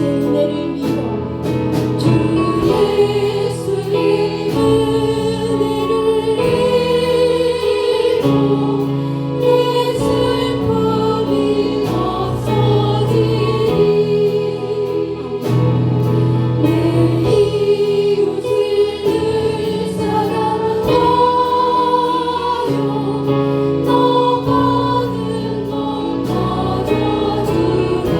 은혜를 믿어 주 예수의 은혜를 믿어 내 슬픔이 없어지리 내 이웃을 늘 사랑하여 너 받은 것 가져주라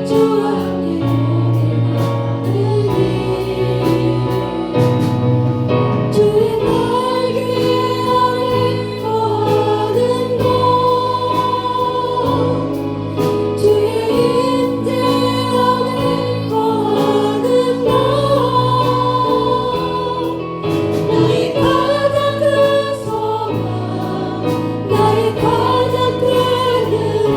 주와 함께 동행하느니 주의 날개 아래 거하는 곳 주의 임재 아래 거하는 곳 나의 가장 큰 소망 나의 가장 큰 은혜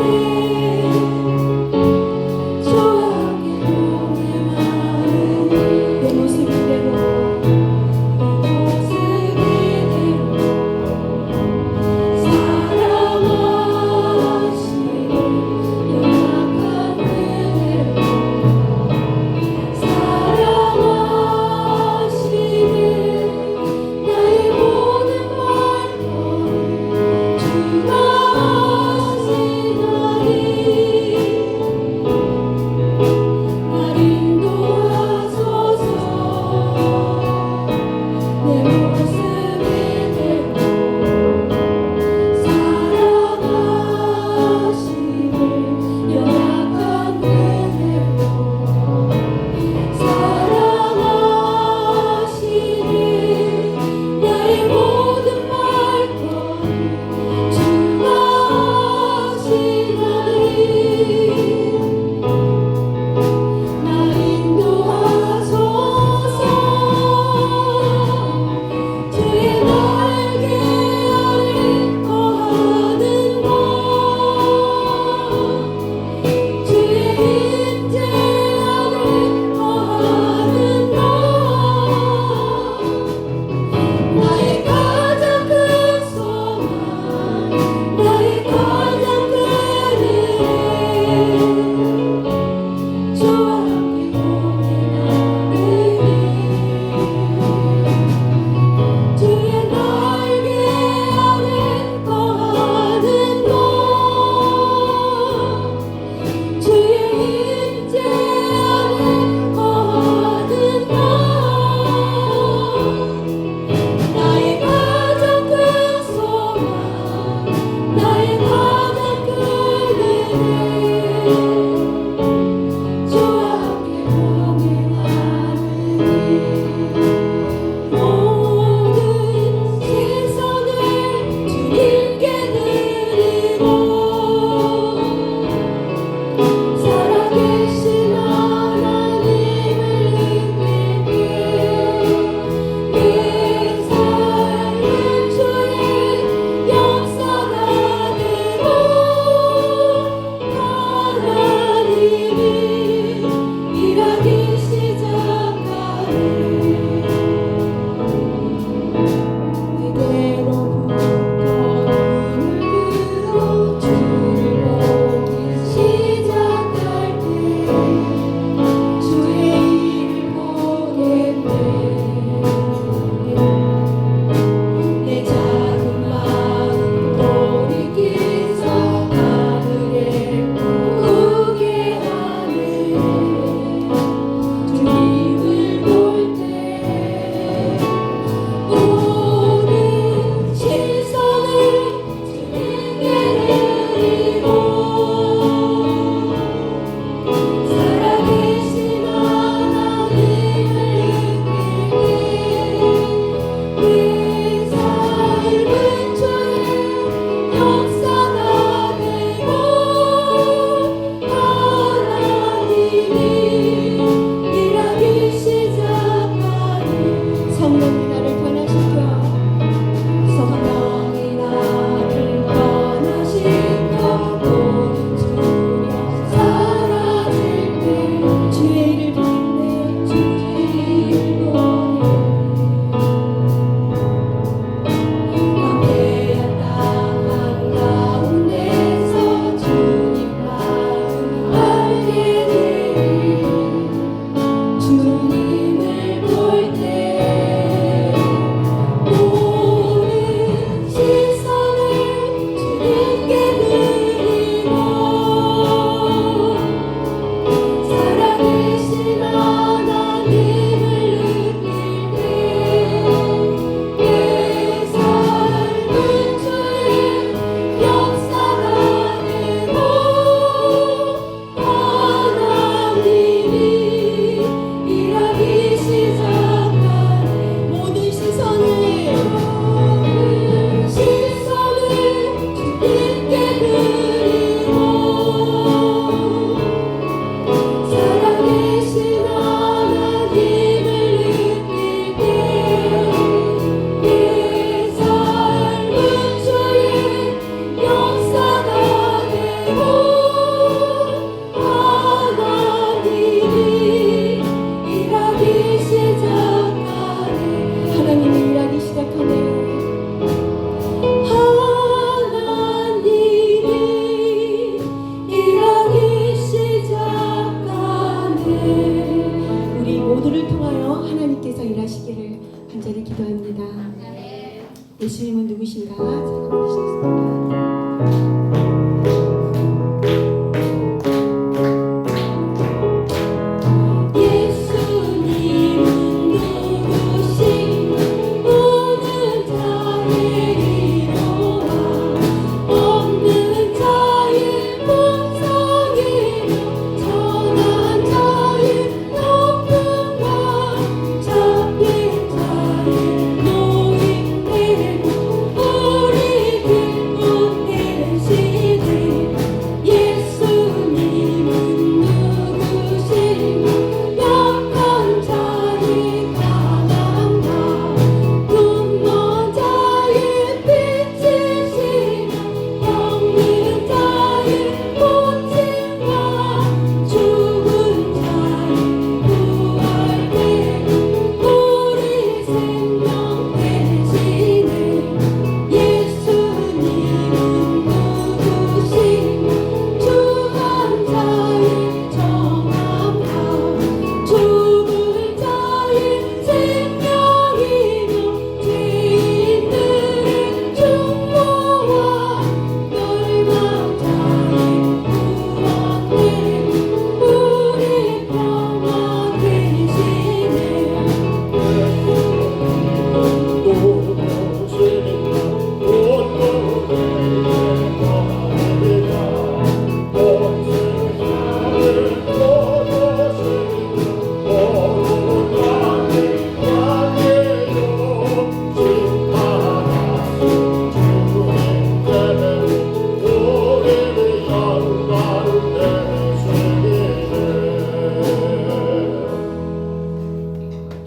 예수님은 누구신가? 잘 보시겠습니다.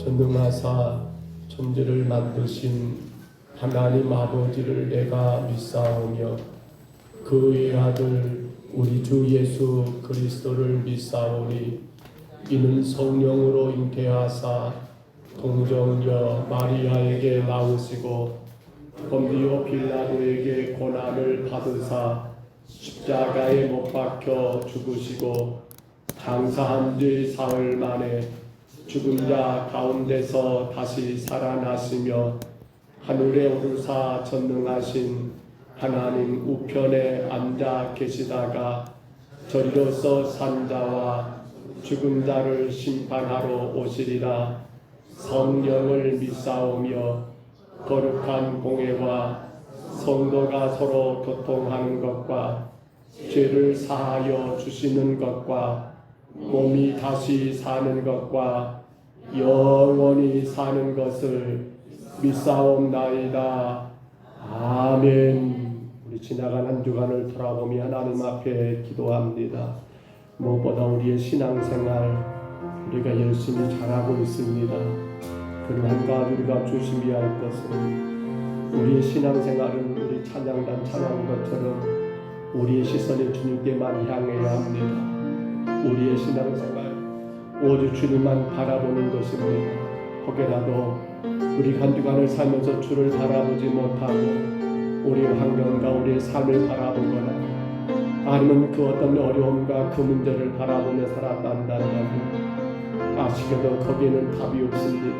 전능하사 천지를 만드신 하나님 아버지를 내가 믿사오며 그의 아들 우리 주 예수 그리스도를 믿사오니 이는 성령으로 잉태하사 동정녀 마리아에게 나오시고 본디오 빌라도에게 고난을 받으사 십자가에 못 박혀 죽으시고 장사한 지 사흘 만에 죽은 자 가운데서 다시 살아나시며 하늘에 오르사 전능하신 하나님 우편에 앉아 계시다가 저리로서 산 자와 죽은 자를 심판하러 오시리라. 성령을 믿사오며 거룩한 공회와 성도가 서로 교통하는 것과 죄를 사하여 주시는 것과 몸이 다시 사는 것과 영원히 사는 것을 믿사옵나이다. 아멘. 우리 지나간 한 주간을 돌아보며 하나님 앞에 기도합니다. 무엇보다 우리의 신앙생활 우리가 열심히 잘하고 있습니다. 그러나 한 가지 우리가 조심해야 할 것은 우리의 신앙생활은 우리 찬양단 찬양한 것처럼 우리의 시선이 주님께만 향해야 합니다. 우리의 신앙생활 오직 주님만 바라보는 것입니다. 혹여라도 우리 한 주간을 살면서 주를 바라보지 못하고 우리의 환경과 우리의 삶을 바라보거나 아니면 그 어떤 어려움과 그 문제를 바라보며 살았단다면 아시게도 거기에는 답이 없습니다.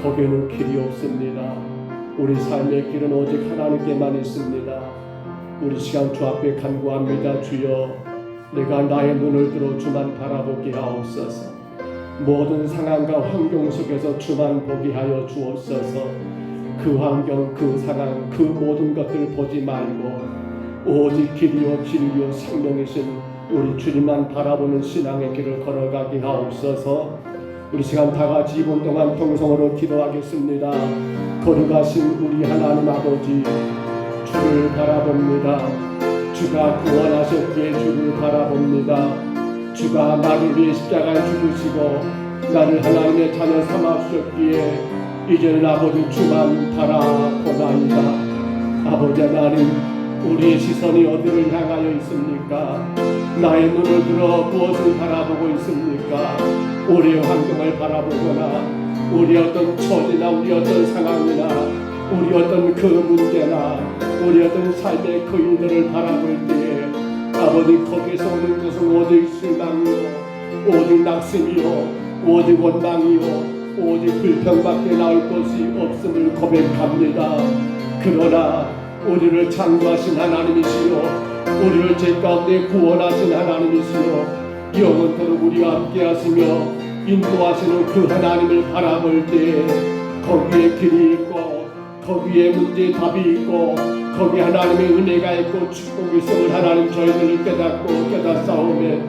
거기에는 길이 없습니다. 우리 삶의 길은 오직 하나님께만 있습니다. 우리 시간 주 앞에 간구합니다. 주여 내가 나의 눈을 들어 주만 바라보게 하옵소서. 모든 상황과 환경 속에서 주만 보게 하여 주옵소서. 그 환경, 그 상황, 그 모든 것들 보지 말고 오직 길이요 진리요 생명이신 우리 주님만 바라보는 신앙의 길을 걸어가게 하옵소서. 우리 시간 다 같이 2분 동안 통성으로 기도하겠습니다. 거룩하신 우리 하나님 아버지, 주를 바라봅니다. 주가 구원하셨기에 주를 바라봅니다. 주가 나를 위해 십자가에 죽으시고 나를 하나님의 자녀 삼아 주셨기에 이제는 아버지 주만 바라보나이다. 아버지 하나님, 우리의 시선이 어디를 향하여 있습니까? 나의 눈을 들어 무엇을 바라보고 있습니까? 우리의 환경을 바라보거나 우리 어떤 처지나 우리 어떤 상황이나 우리 어떤 그 문제나 우리 어떤 삶의 그 일들을 바라볼 때에 아버지 거기서 오는 것은 오직 실망이요 오직 낙심이요 오직 원망이요 오직 불평밖에 나올 것이 없음을 고백합니다. 그러나 우리를 창조하신 하나님이시요 우리를 죄 가운데 구원하신 하나님이시요 영원토록 우리와 함께 하시며 인도하시는 그 하나님을 바라볼 때 거기에 길이 있고 거기에 문제의 답이 있고 거기에 하나님의 은혜가 있고 축복이 있음을 하나님 저희들을 깨닫고 깨닫사오매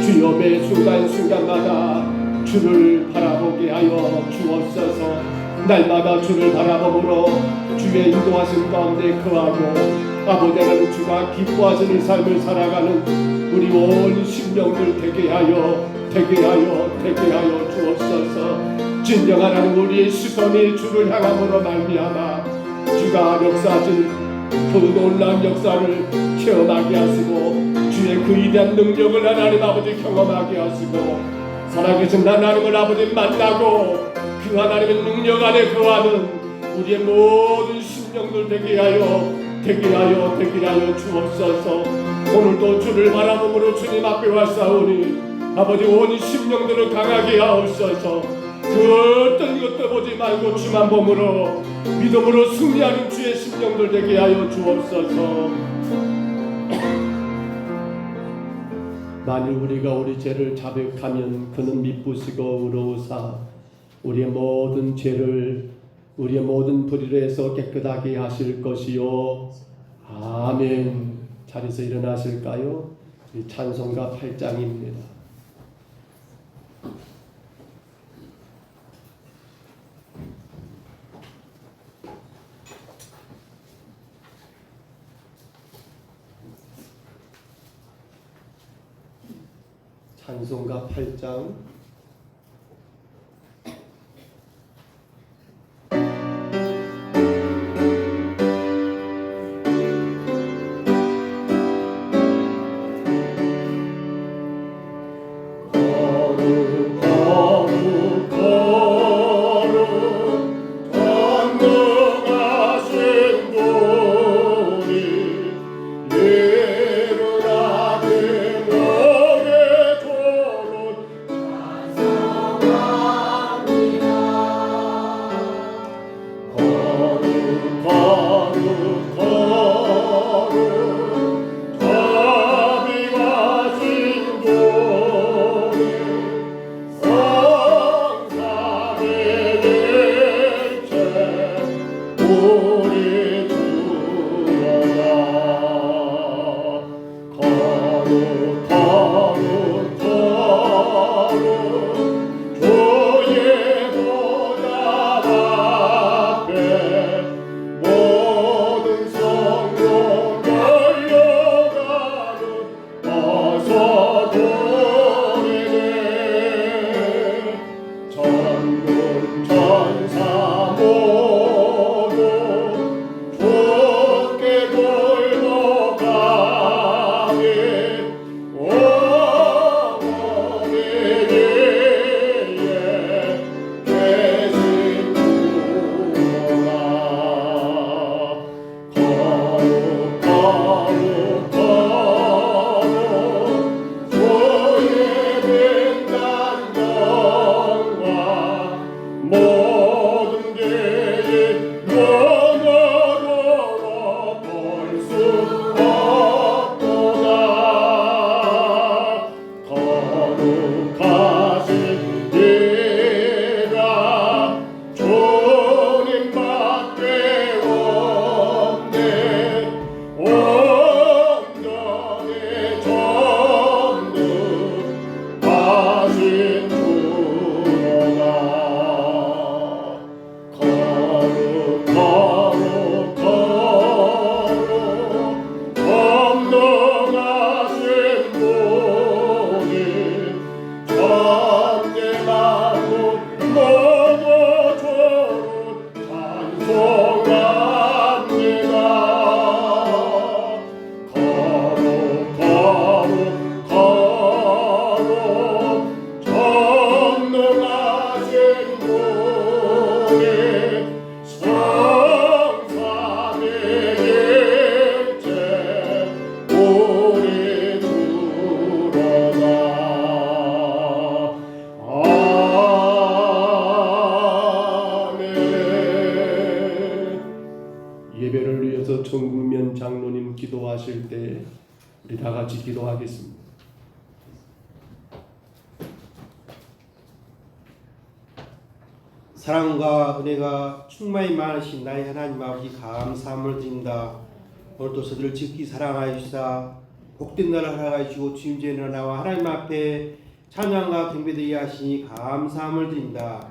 주여 매 순간순간마다 주를 바라보게 하여 주옵소서. 날마다 주를 바라보므로 주의 인도하심 가운데 거하고 아버지 하나님 주가 기뻐하시는 삶을 살아가는 우리 온 심령들 되게 하여 주옵소서. 진정한 하나님 우리의 시선이 주를 향함으로 말미암아 주가 역사하신 그 놀라운 역사를 체험하게 하시고 주의 그 위대한 능력을 하나님 아버지 경험하게 하시고 살아계신 하나님을 아버지 만나고 그 하나님의 능력 안에 거하는 우리의 모든 심령들 되게 하여 주옵소서. 오늘도 주를 바라보므로 주님 앞에 왔사오니 아버지 온 심령들을 강하게 하옵소서. 그 어떤 것도 보지 말고 주만 보므로 믿음으로 승리하는 주의 심령들 되게 하여 주옵소서. 만일 우리가 우리 죄를 자백하면 그는 미쁘시고 의로우사 우리의 모든 죄를 우리의 모든 불의를 해서 깨끗하게 하실 것이요. 아멘. 자리에서 일어나실까요? 찬송가 8장입니다. 찬송가 8장 오 같이 기도하겠습니다. 사랑과 은혜가 충만히 많으신 나의 하나님 아버지 감사함을 드립니다. 오늘도 저들을 지키 사랑하시사 복된 날을 허락하시고 주임제에 나와 하나님 앞에 찬양과 경배드리게 하시니 감사함을 드립니다.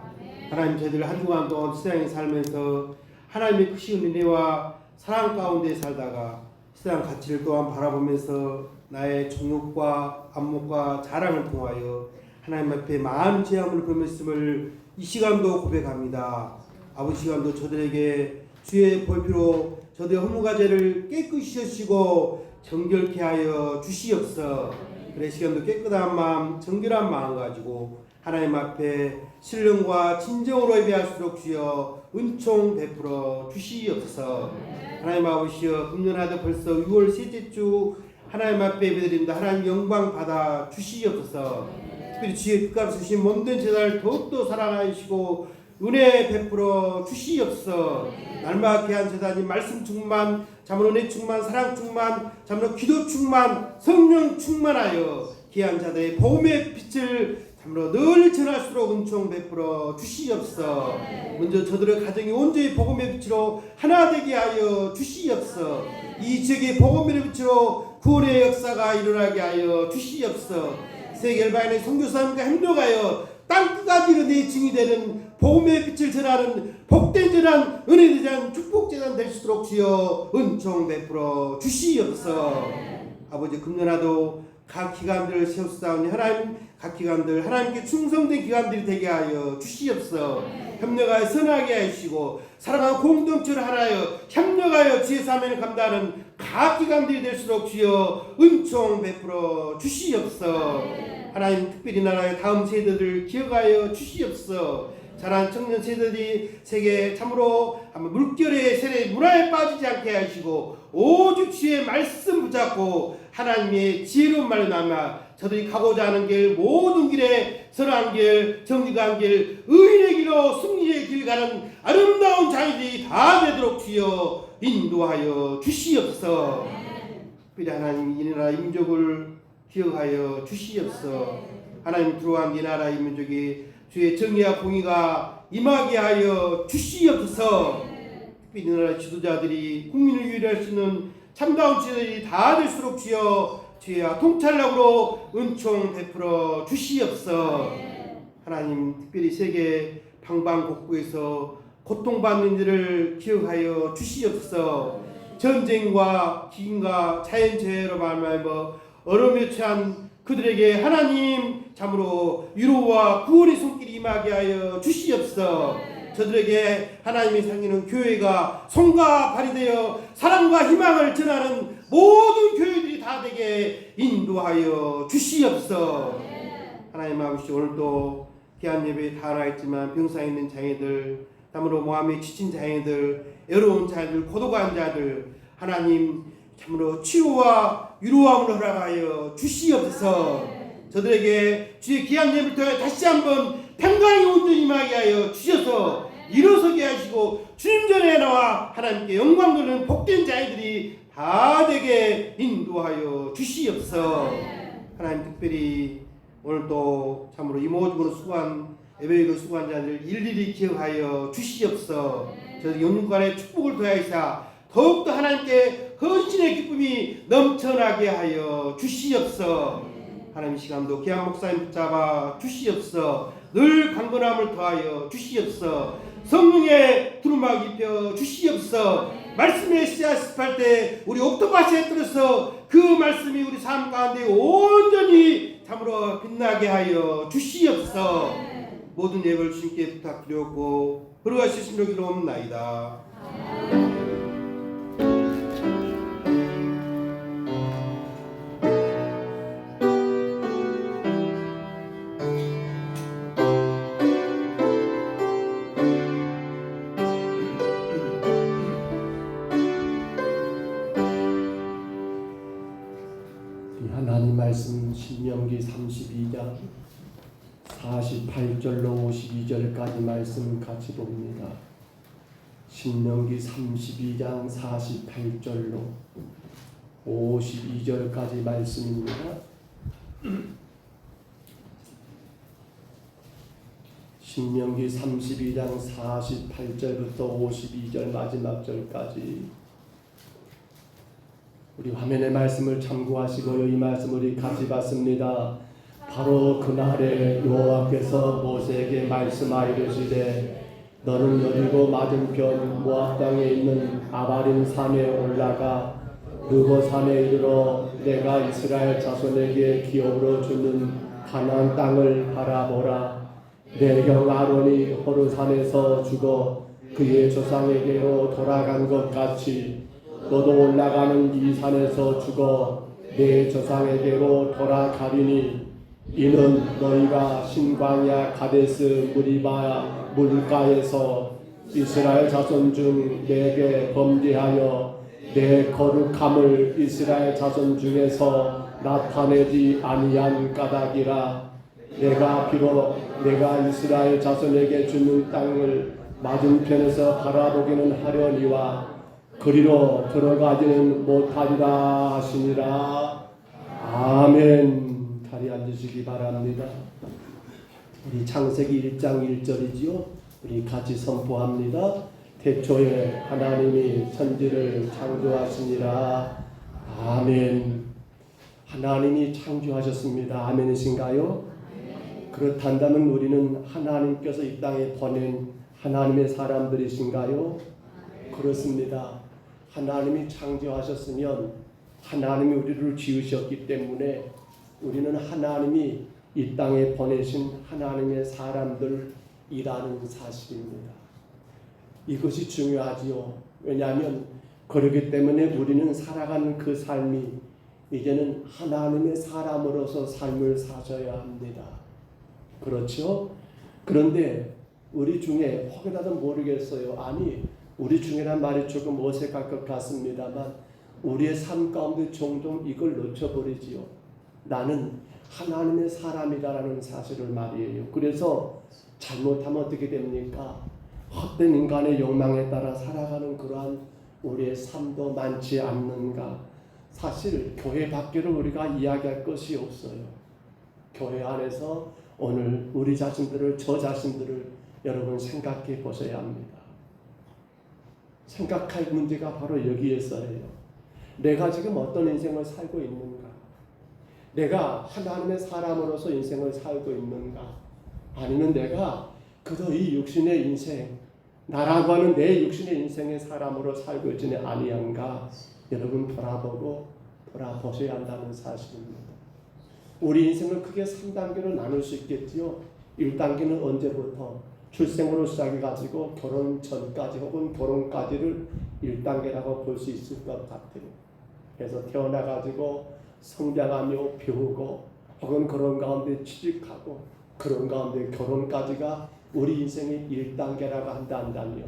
하나님 저희들 한 주간 동안 세상에 살면서 하나님의 크신 은혜와 사랑 가운데 살다가 세상 가치를 또한 바라보면서 나의 정욕과 안목과 자랑을 통하여 하나님 앞에 많은 죄악을 범했음을 이 시간도 고백합니다. 아버지 시간도 저들에게 주의 볼피로 저들의 허물과 죄를 깨끗이 씻으시고 정결케 하여 주시옵소서. 그래 시간도 깨끗한 마음 정결한 마음 가지고 하나님 앞에 신령과 진정으로 예배할수록 주여 은총 베풀어 주시옵소서. 하나님 아버지여 금년하도 벌써 6월 셋째 주 하나님 앞에 예배드립니다. 하나님 영광 받아 주시옵소서. 특별히 주의 빛값 주신 몸된 제단을 더욱더 사랑하시고 은혜 베풀어 주시옵소서. 날마다 귀한 제단이 말씀 충만, 참으로 은혜 충만, 사랑 충만, 참으로 기도 충만, 성령 충만하여 귀한 자들의 복음의 빛을 참으로 늘 전할수록 은총 베풀어 주시옵소서. 먼저 저들의 가정이 온전히 복음의 빛으로 하나 되게 하여 주시옵소서. 이 지역의 복음의 빛으로 구원의 역사가 일어나게 하여 주시옵소서. 세계 열방의 선교사님과 협력하여 땅끝까지 이르되 증이 되는 복음의 빛을 전하는 복된 재단, 은혜의 재단, 축복 재단 될 수 있도록 주여 은총 베풀어 주시옵소서. 아버지 금년하도 각 기관들을 세우사오니 하나님 각 기관들 하나님께 충성된 기관들이 되게 하여 주시옵소서. 협력하여 선하게 하시고 사랑하는 공동체를 하나여 협력하여 주의 사명을 감당하는 각 기관들이 될수록 주여 은총 베풀어 주시옵소서. 하나님 특별히 나라의 다음 세대들을 기억하여 주시옵소서. 자란 청년 세대들이 세계 참으로 물결의 세례 문화에 빠지지 않게 하시고 오직 주의 말씀 붙잡고 하나님의 지혜로운 말을 남아 저들이 가고자 하는 길 모든 길에 선한 길, 정직한 길, 의인의 길로 승리의 길 가는 아름다운 자녀들이 다 되도록 주여 인도하여 주시옵소서. 특별히 하나님 이 나라 민족을 기억하여 주시옵소서. 하나님 들어간 이 나라 이 민족이 주의 정의와 공의가 임하게 하여 주시옵소서. 특별히 이 나라 지도자들이 국민을 위로할 수 있는 참다운 지도자들이 다 될수록 주여 주의 통찰력으로 은총 베풀어 주시옵소서. 하나님 특별히 세계 방방곡곡에서 고통받는 이들을 기억하여 주시옵소서. 전쟁과 기근과 자연재해로 말미암아 어려움에 처한 그들에게 하나님 참으로 위로와 구원의 손길이 임하게 하여 주시옵소서. 저들에게 하나님이 섬기는 교회가 손과 발이 되어 사랑과 희망을 전하는 모든 교회들이 다 되게 인도하여 주시옵소서. 하나님 아버지 오늘도 귀한 예배에 다 나있지만 병상에 있는 자녀들 참으로 마음에 지친 자녀들 외로운 자들 고독한 자들 하나님 참으로 치유와 위로함을 허락하여 주시옵소서. 저들에게 주의 귀한 예배를 통해 다시 한번 평강이 온전히 임하게 하여 주셔서 일어서게 하시고 주님 전에 나와 하나님께 영광 돌리는 복된 자녀들이 다 되게 인도하여 주시옵소서. 하나님 특별히 오늘도 참으로 이모집으로 수고한 예배로 수고한 자들 일일이 기억하여 주시옵소서. 저들 영육간의 축복을 더하시사 더욱더 하나님께 헌신의 기쁨이 넘쳐나게 하여 주시옵소서. 하나님 시간도 귀한 목사님 붙잡아 주시옵소서. 늘 강건함을 더하여 주시옵소서. 성령의 두루마기 입혀 주시옵소서. 말씀의 씨앗을 때 우리 옥토밭에 들어서 그 말씀이 우리 삶 가운데 온전히 참으로 빛나게 하여 주시옵소서. 모든 예배를 주님께 부탁드렸고 흐르가실 신로 기도옵나이다. 하나님 말씀 신명기 32장 48절로 52절까지 말씀 같이 봅니다. 신명기 32장 48절로 52절까지 말씀입니다. 신명기 32장 48절부터 52절 마지막 절까지 우리 화면의 말씀을 참고하시고요. 이 말씀을 우리 같이 봤습니다. 바로 그날에 여호와께서 모세에게 말씀하여 이르시되 너는 여리고 맞은편 모압 땅에 있는 아바림 산에 올라가 르보 산에 이르러 내가 이스라엘 자손에게 기업으로 주는 가나안 땅을 바라보라. 내 형 아론이 호르산에서 죽어 그의 조상에게로 돌아간 것 같이 너도 올라가는 이 산에서 죽어 내 조상에게로 돌아가리니 이는 너희가 신광야 가데스 무리바 물가에서 이스라엘 자손 중 내게 범죄하여 내 거룩함을 이스라엘 자손 중에서 나타내지 아니한 까닭이라. 내가 비록 내가 이스라엘 자손에게 주는 땅을 맞은편에서 바라보기는 하려니와 그리로 들어가지는 못하리라 하시니라. 아멘. 자리에 앉으시기 바랍니다. 우리 창세기 1장 1절이지요. 우리 같이 선포합니다. 태초에 하나님이 천지를 창조하시니라. 아멘. 하나님이 창조하셨습니다. 아멘이신가요? 그렇단다면 우리는 하나님께서 이 땅에 보낸 하나님의 사람들이신가요? 그렇습니다. 하나님이 창조하셨으면 하나님이 우리를 지으셨기 때문에 우리는 하나님이 이 땅에 보내신 하나님의 사람들이라는 사실입니다. 이것이 중요하지요. 왜냐하면 그렇기 때문에 우리는 살아가는 그 삶이 이제는 하나님의 사람으로서 삶을 사셔야 합니다. 그렇죠? 그런데 우리 중에 혹여라도 모르겠어요. 아니 우리 중에란 말이 조금 어색할 것 같습니다만 우리의 삶 가운데 종종 이걸 놓쳐버리지요. 나는 하나님의 사람이다라는 사실을 말이에요. 그래서 잘못하면 어떻게 됩니까? 헛된 인간의 욕망에 따라 살아가는 그러한 우리의 삶도 많지 않는가. 사실 교회 밖으로 우리가 이야기할 것이 없어요. 교회 안에서 오늘 우리 자신들을, 저 자신들을 여러분 생각해 보셔야 합니다. 생각할 문제가 바로 여기에서예요. 내가 지금 어떤 인생을 살고 있는가? 내가 하나님의 사람으로서 인생을 살고 있는가? 아니면 내가 그저 이 육신의 인생, 나라고 하는 내 육신의 인생의 사람으로 살고 있지는 아니한가? 여러분 돌아보셔야 한다는 사실입니다. 우리 인생을 크게 3단계로 나눌 수 있겠지요. 1단계는 언제부터? 출생으로 시작해가지고 결혼 전까지 혹은 결혼까지를 1단계라고 볼 수 있을 것 같아요. 그래서 태어나가지고 성장하며 배우고 혹은 그런 가운데 취직하고 그런 가운데 결혼까지가 우리 인생의 1단계라고 한다면요.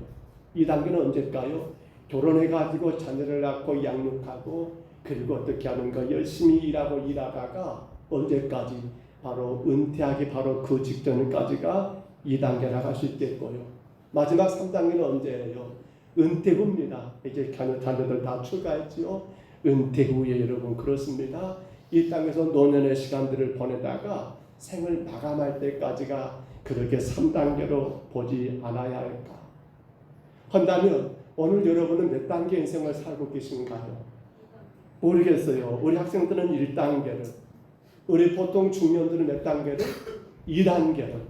2단계는 언제일까요? 결혼해가지고 자녀를 낳고 양육하고 그리고 어떻게 하는가 열심히 일하다가 언제까지? 바로 은퇴하기 바로 그 직전까지가 2단계라고 할 수 있겠고요. 마지막 3단계는 언제예요? 은퇴 후입니다. 이제 자녀들 다 출가했지요. 은퇴 후에 여러분 그렇습니다. 이 땅에서 노년의 시간들을 보내다가 생을 마감할 때까지가 그렇게 3단계로 보지 않아야 할까? 한다면 오늘 여러분은 몇 단계 인생을 살고 계신가요? 모르겠어요. 우리 학생들은 1단계를, 우리 보통 중년들은 몇 단계를? 2단계를.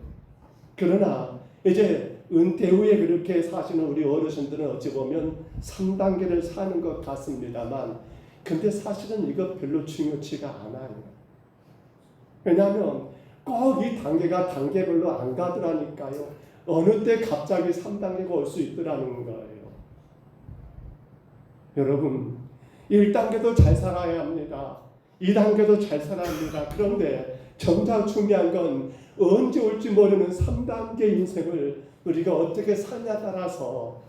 그러나 이제 은퇴 후에 그렇게 사시는 우리 어르신들은 어찌 보면 3단계를 사는 것 같습니다만 근데 사실은 이거 별로 중요치가 않아요. 왜냐하면 꼭 이 단계가 단계별로 안 가더라니까요. 어느 때 갑자기 3단계가 올 수 있더라는 거예요. 여러분 1단계도 잘 살아야 합니다. 2단계도 잘 살아야 합니다. 그런데 정작 중요한 건 언제 올지 모르는 3단계 인생을 우리가 어떻게 사냐 따라서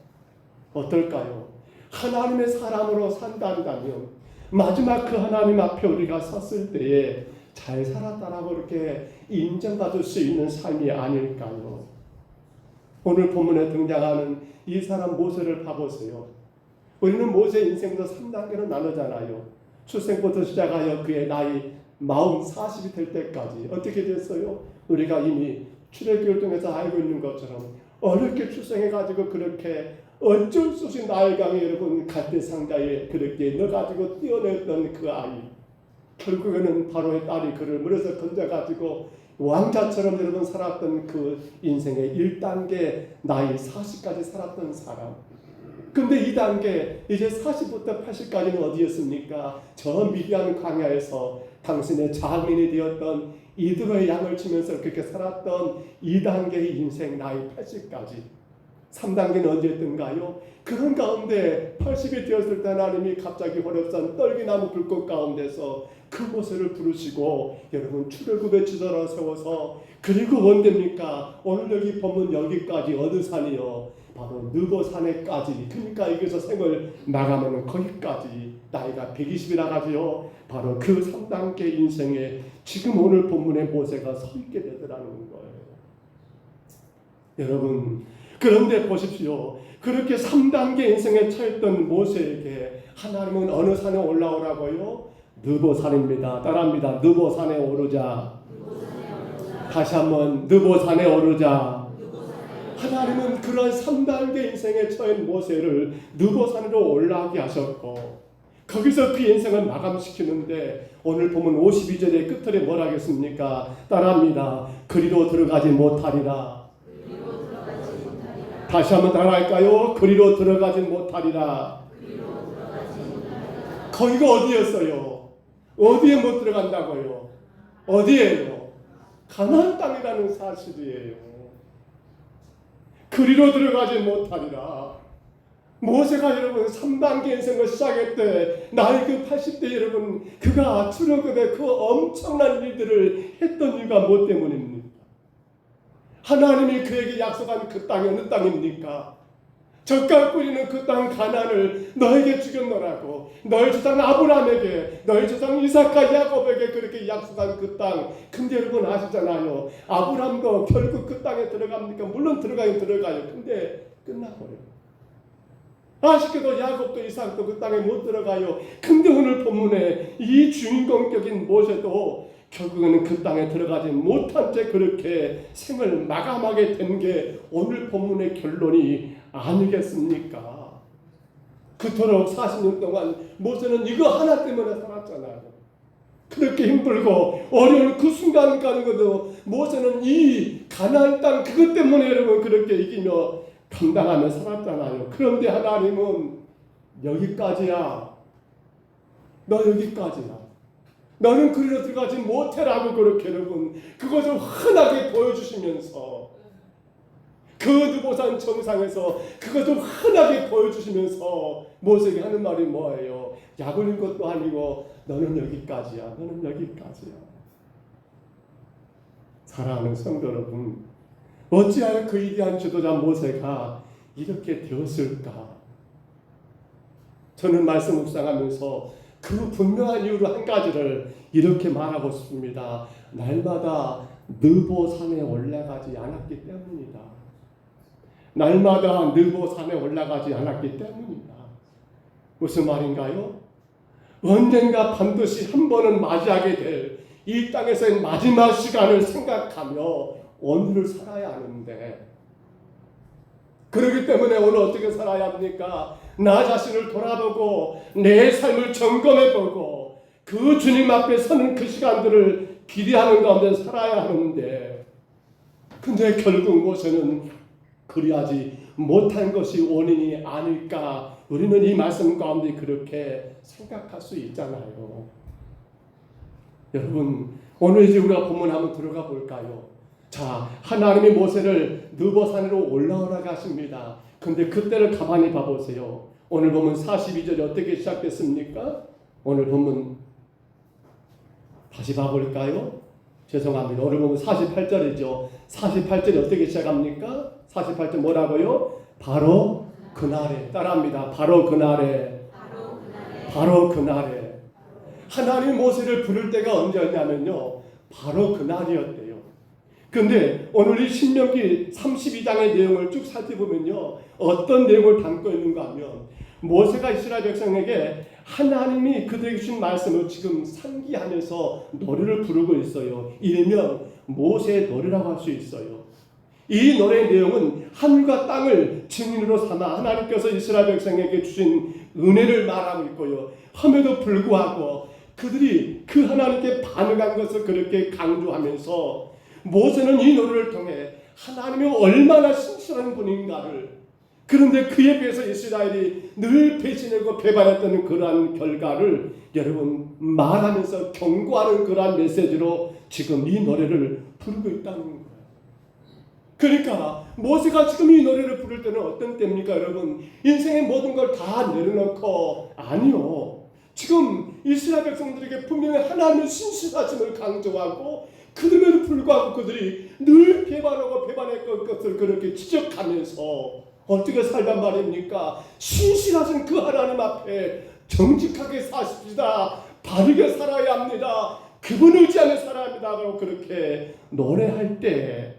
어떨까요? 하나님의 사람으로 산다면 마지막 그 하나님 앞에 우리가 섰을 때에 잘 살았다라고 이렇게 인정받을 수 있는 삶이 아닐까요? 오늘 본문에 등장하는 이 사람 모세를 봐보세요. 우리는 모세 인생도 3단계로 나누잖아요. 출생부터 시작하여 그의 나이 40이 될 때까지 어떻게 됐어요? 우리가 이미 출애굽을 통해서 알고 있는 것처럼 어렵게 출생해가지고 그렇게 어쩔 수 없이 나일강에 여러분 갈대 상자에 그렇게 넣어가지고 뛰어냈던 그 아이, 결국에는 바로의 딸이 그를 물에서 건져가지고 왕자처럼 여러분 살았던 그 인생의 1단계 나이 40까지 살았던 사람. 근데 2단계 이제 40부터 80까지는 어디였습니까? 저 미디안 광야에서 당신의 장인이 되었던 이드로의 양을 치면서 그렇게 살았던 2단계의 인생 나이 80까지. 3단계는 언제였던가요? 그런 가운데 80이 되었을 때 하나님이 갑자기 호렙산 떨기나무 불꽃 가운데서 그 모세를 부르시고 여러분 출애굽의 지도를 세워서 그리고 언제입니까? 오늘 여기 보면 여기까지 어느 산이요? 바로 느보산에까지. 그러니까 여기서 생을 나가면 거기까지 나이가 120이라 가지요. 바로 그 3단계 인생에 지금 오늘 본문의 모세가 서 있게 되더라는 거예요. 여러분 그런데 보십시오. 그렇게 3단계 인생에 처했던 모세에게 하나님은 어느 산에 올라오라고요? 느보산입니다. 따라합니다. 느보산에 오르자. 다시 한번 느보산에 오르자. 하나님은 그런 3단계 인생에 처한 모세를 느보산으로 올라가게 하셨고 거기서 그 인생을 마감시키는데 오늘 보면 52절의 끝에 뭐라 하겠습니까? 따라합니다. 그리로 들어가지 못하리라. 다시 한번 따라할까요? 그리로 들어가지 못하리라. 거기가 어디였어요? 어디에 못 들어간다고요? 어디에요? 가나안 땅이라는 사실이에요. 그리로 들어가지 못하리라. 모세가 여러분 3단계 인생을 시작했대. 나이 그 80대 여러분 그가 출애굽의 그 엄청난 일들을 했던 이유가 뭐 때문입니까? 하나님이 그에게 약속한 그 땅이 어느 땅입니까? 젓갈 뿌리는 그 땅 가나안을 너에게 주겠노라고 너희 조상 아브라함에게 너희 조상 이삭과 야곱에게 그렇게 약속한 그 땅. 근데 여러분 아시잖아요. 아브라함도 결국 그 땅에 들어갑니까? 물론 들어가긴 들어가요. 근데 끝나버려요. 아쉽게도 야곱도 이삭도 그 땅에 못 들어가요. 근데 오늘 본문에 이 주인공격인 모세도 결국에는 그 땅에 들어가지 못한 채 그렇게 생을 마감하게 된 게 오늘 본문의 결론이 아니겠습니까? 그토록 40년 동안 모세는 이거 하나 때문에 살았잖아요. 그렇게 힘들고 어려운 그 순간까지도 모세는 이 가나안 땅 그것 때문에 여러분 그렇게 이기며 감당하며 살았잖아요. 그런데 하나님은 여기까지야. 너 여기까지야. 너는 그리로 들어가지 못해라고 그렇게 여러분 그것을 흔하게 보여주시면서 그 느보산 정상에서 그것을 흔하게 보여주시면서 모세에게 하는 말이 뭐예요? 약올린 것도 아니고 너는 여기까지야. 너는 여기까지야. 사랑하는 성도 여러분, 어찌하여 그 위대한 지도자 모세가 이렇게 되었을까? 저는 말씀 묵상하면서 그 분명한 이유로 한 가지를 이렇게 말하고 싶습니다. 날마다 느보산에 올라가지 않았기 때문이다. 날마다 느보산에 올라가지 않았기 때문이다. 무슨 말인가요? 언젠가 반드시 한 번은 맞이하게 될 이 땅에서의 마지막 시간을 생각하며 오늘을 살아야 하는데 그렇기 때문에 오늘 어떻게 살아야 합니까? 나 자신을 돌아보고 내 삶을 점검해보고 그 주님 앞에 서는 그 시간들을 기대하는 가운데 살아야 하는데 근데 결국 모세는 그리하지 못한 것이 원인이 아닐까 우리는 이 말씀 가운데 그렇게 생각할 수 있잖아요. 여러분 오늘 이제 우리가 본문 한번 들어가 볼까요? 자, 하나님이 모세를 느보산으로 올라오라고 하십니다. 근데 그때를 가만히 봐보세요. 오늘 보면 42절이 어떻게 시작됐습니까? 오늘 보면 다시 봐볼까요? 죄송합니다. 오늘 보면 48절이죠. 48절이 어떻게 시작합니까? 48절 뭐라고요? 바로 그날에. 따라합니다. 바로 그날에. 바로 그날에. 하나님이 모세를 부를 때가 언제였냐면요. 바로 그날이었대요. 근데 오늘 이 신명기 32장의 내용을 쭉 살펴보면요. 어떤 내용을 담고 있는가 하면 모세가 이스라엘 백성에게 하나님이 그들에게 주신 말씀을 지금 상기하면서 노래를 부르고 있어요. 일명 모세의 노래라고 할 수 있어요. 이 노래의 내용은 하늘과 땅을 증인으로 삼아 하나님께서 이스라엘 백성에게 주신 은혜를 말하고 있고요. 함에도 불구하고 그들이 그 하나님께 반응한 것을 그렇게 강조하면서 모세는 이 노래를 통해 하나님이 얼마나 신실한 분인가를, 그런데 그에 비해서 이스라엘이 늘 배신하고 배반했던 그러한 결과를 여러분 말하면서 경고하는 그러한 메시지로 지금 이 노래를 부르고 있다는 거예요. 그러니까 모세가 지금 이 노래를 부를 때는 어떤 때입니까 여러분? 인생의 모든 걸 다 내려놓고, 아니요, 지금 이스라엘 백성들에게 분명히 하나님의 신실하심을 강조하고 그럼에도 불구하고 그들이 늘 배반하고 배반했던 것을 그렇게 지적하면서 어떻게 살단 말입니까? 신실하신 그 하나님 앞에 정직하게 사십시다. 바르게 살아야 합니다. 그분 의지하며 살아야 합니다. 라고 그렇게 노래할 때,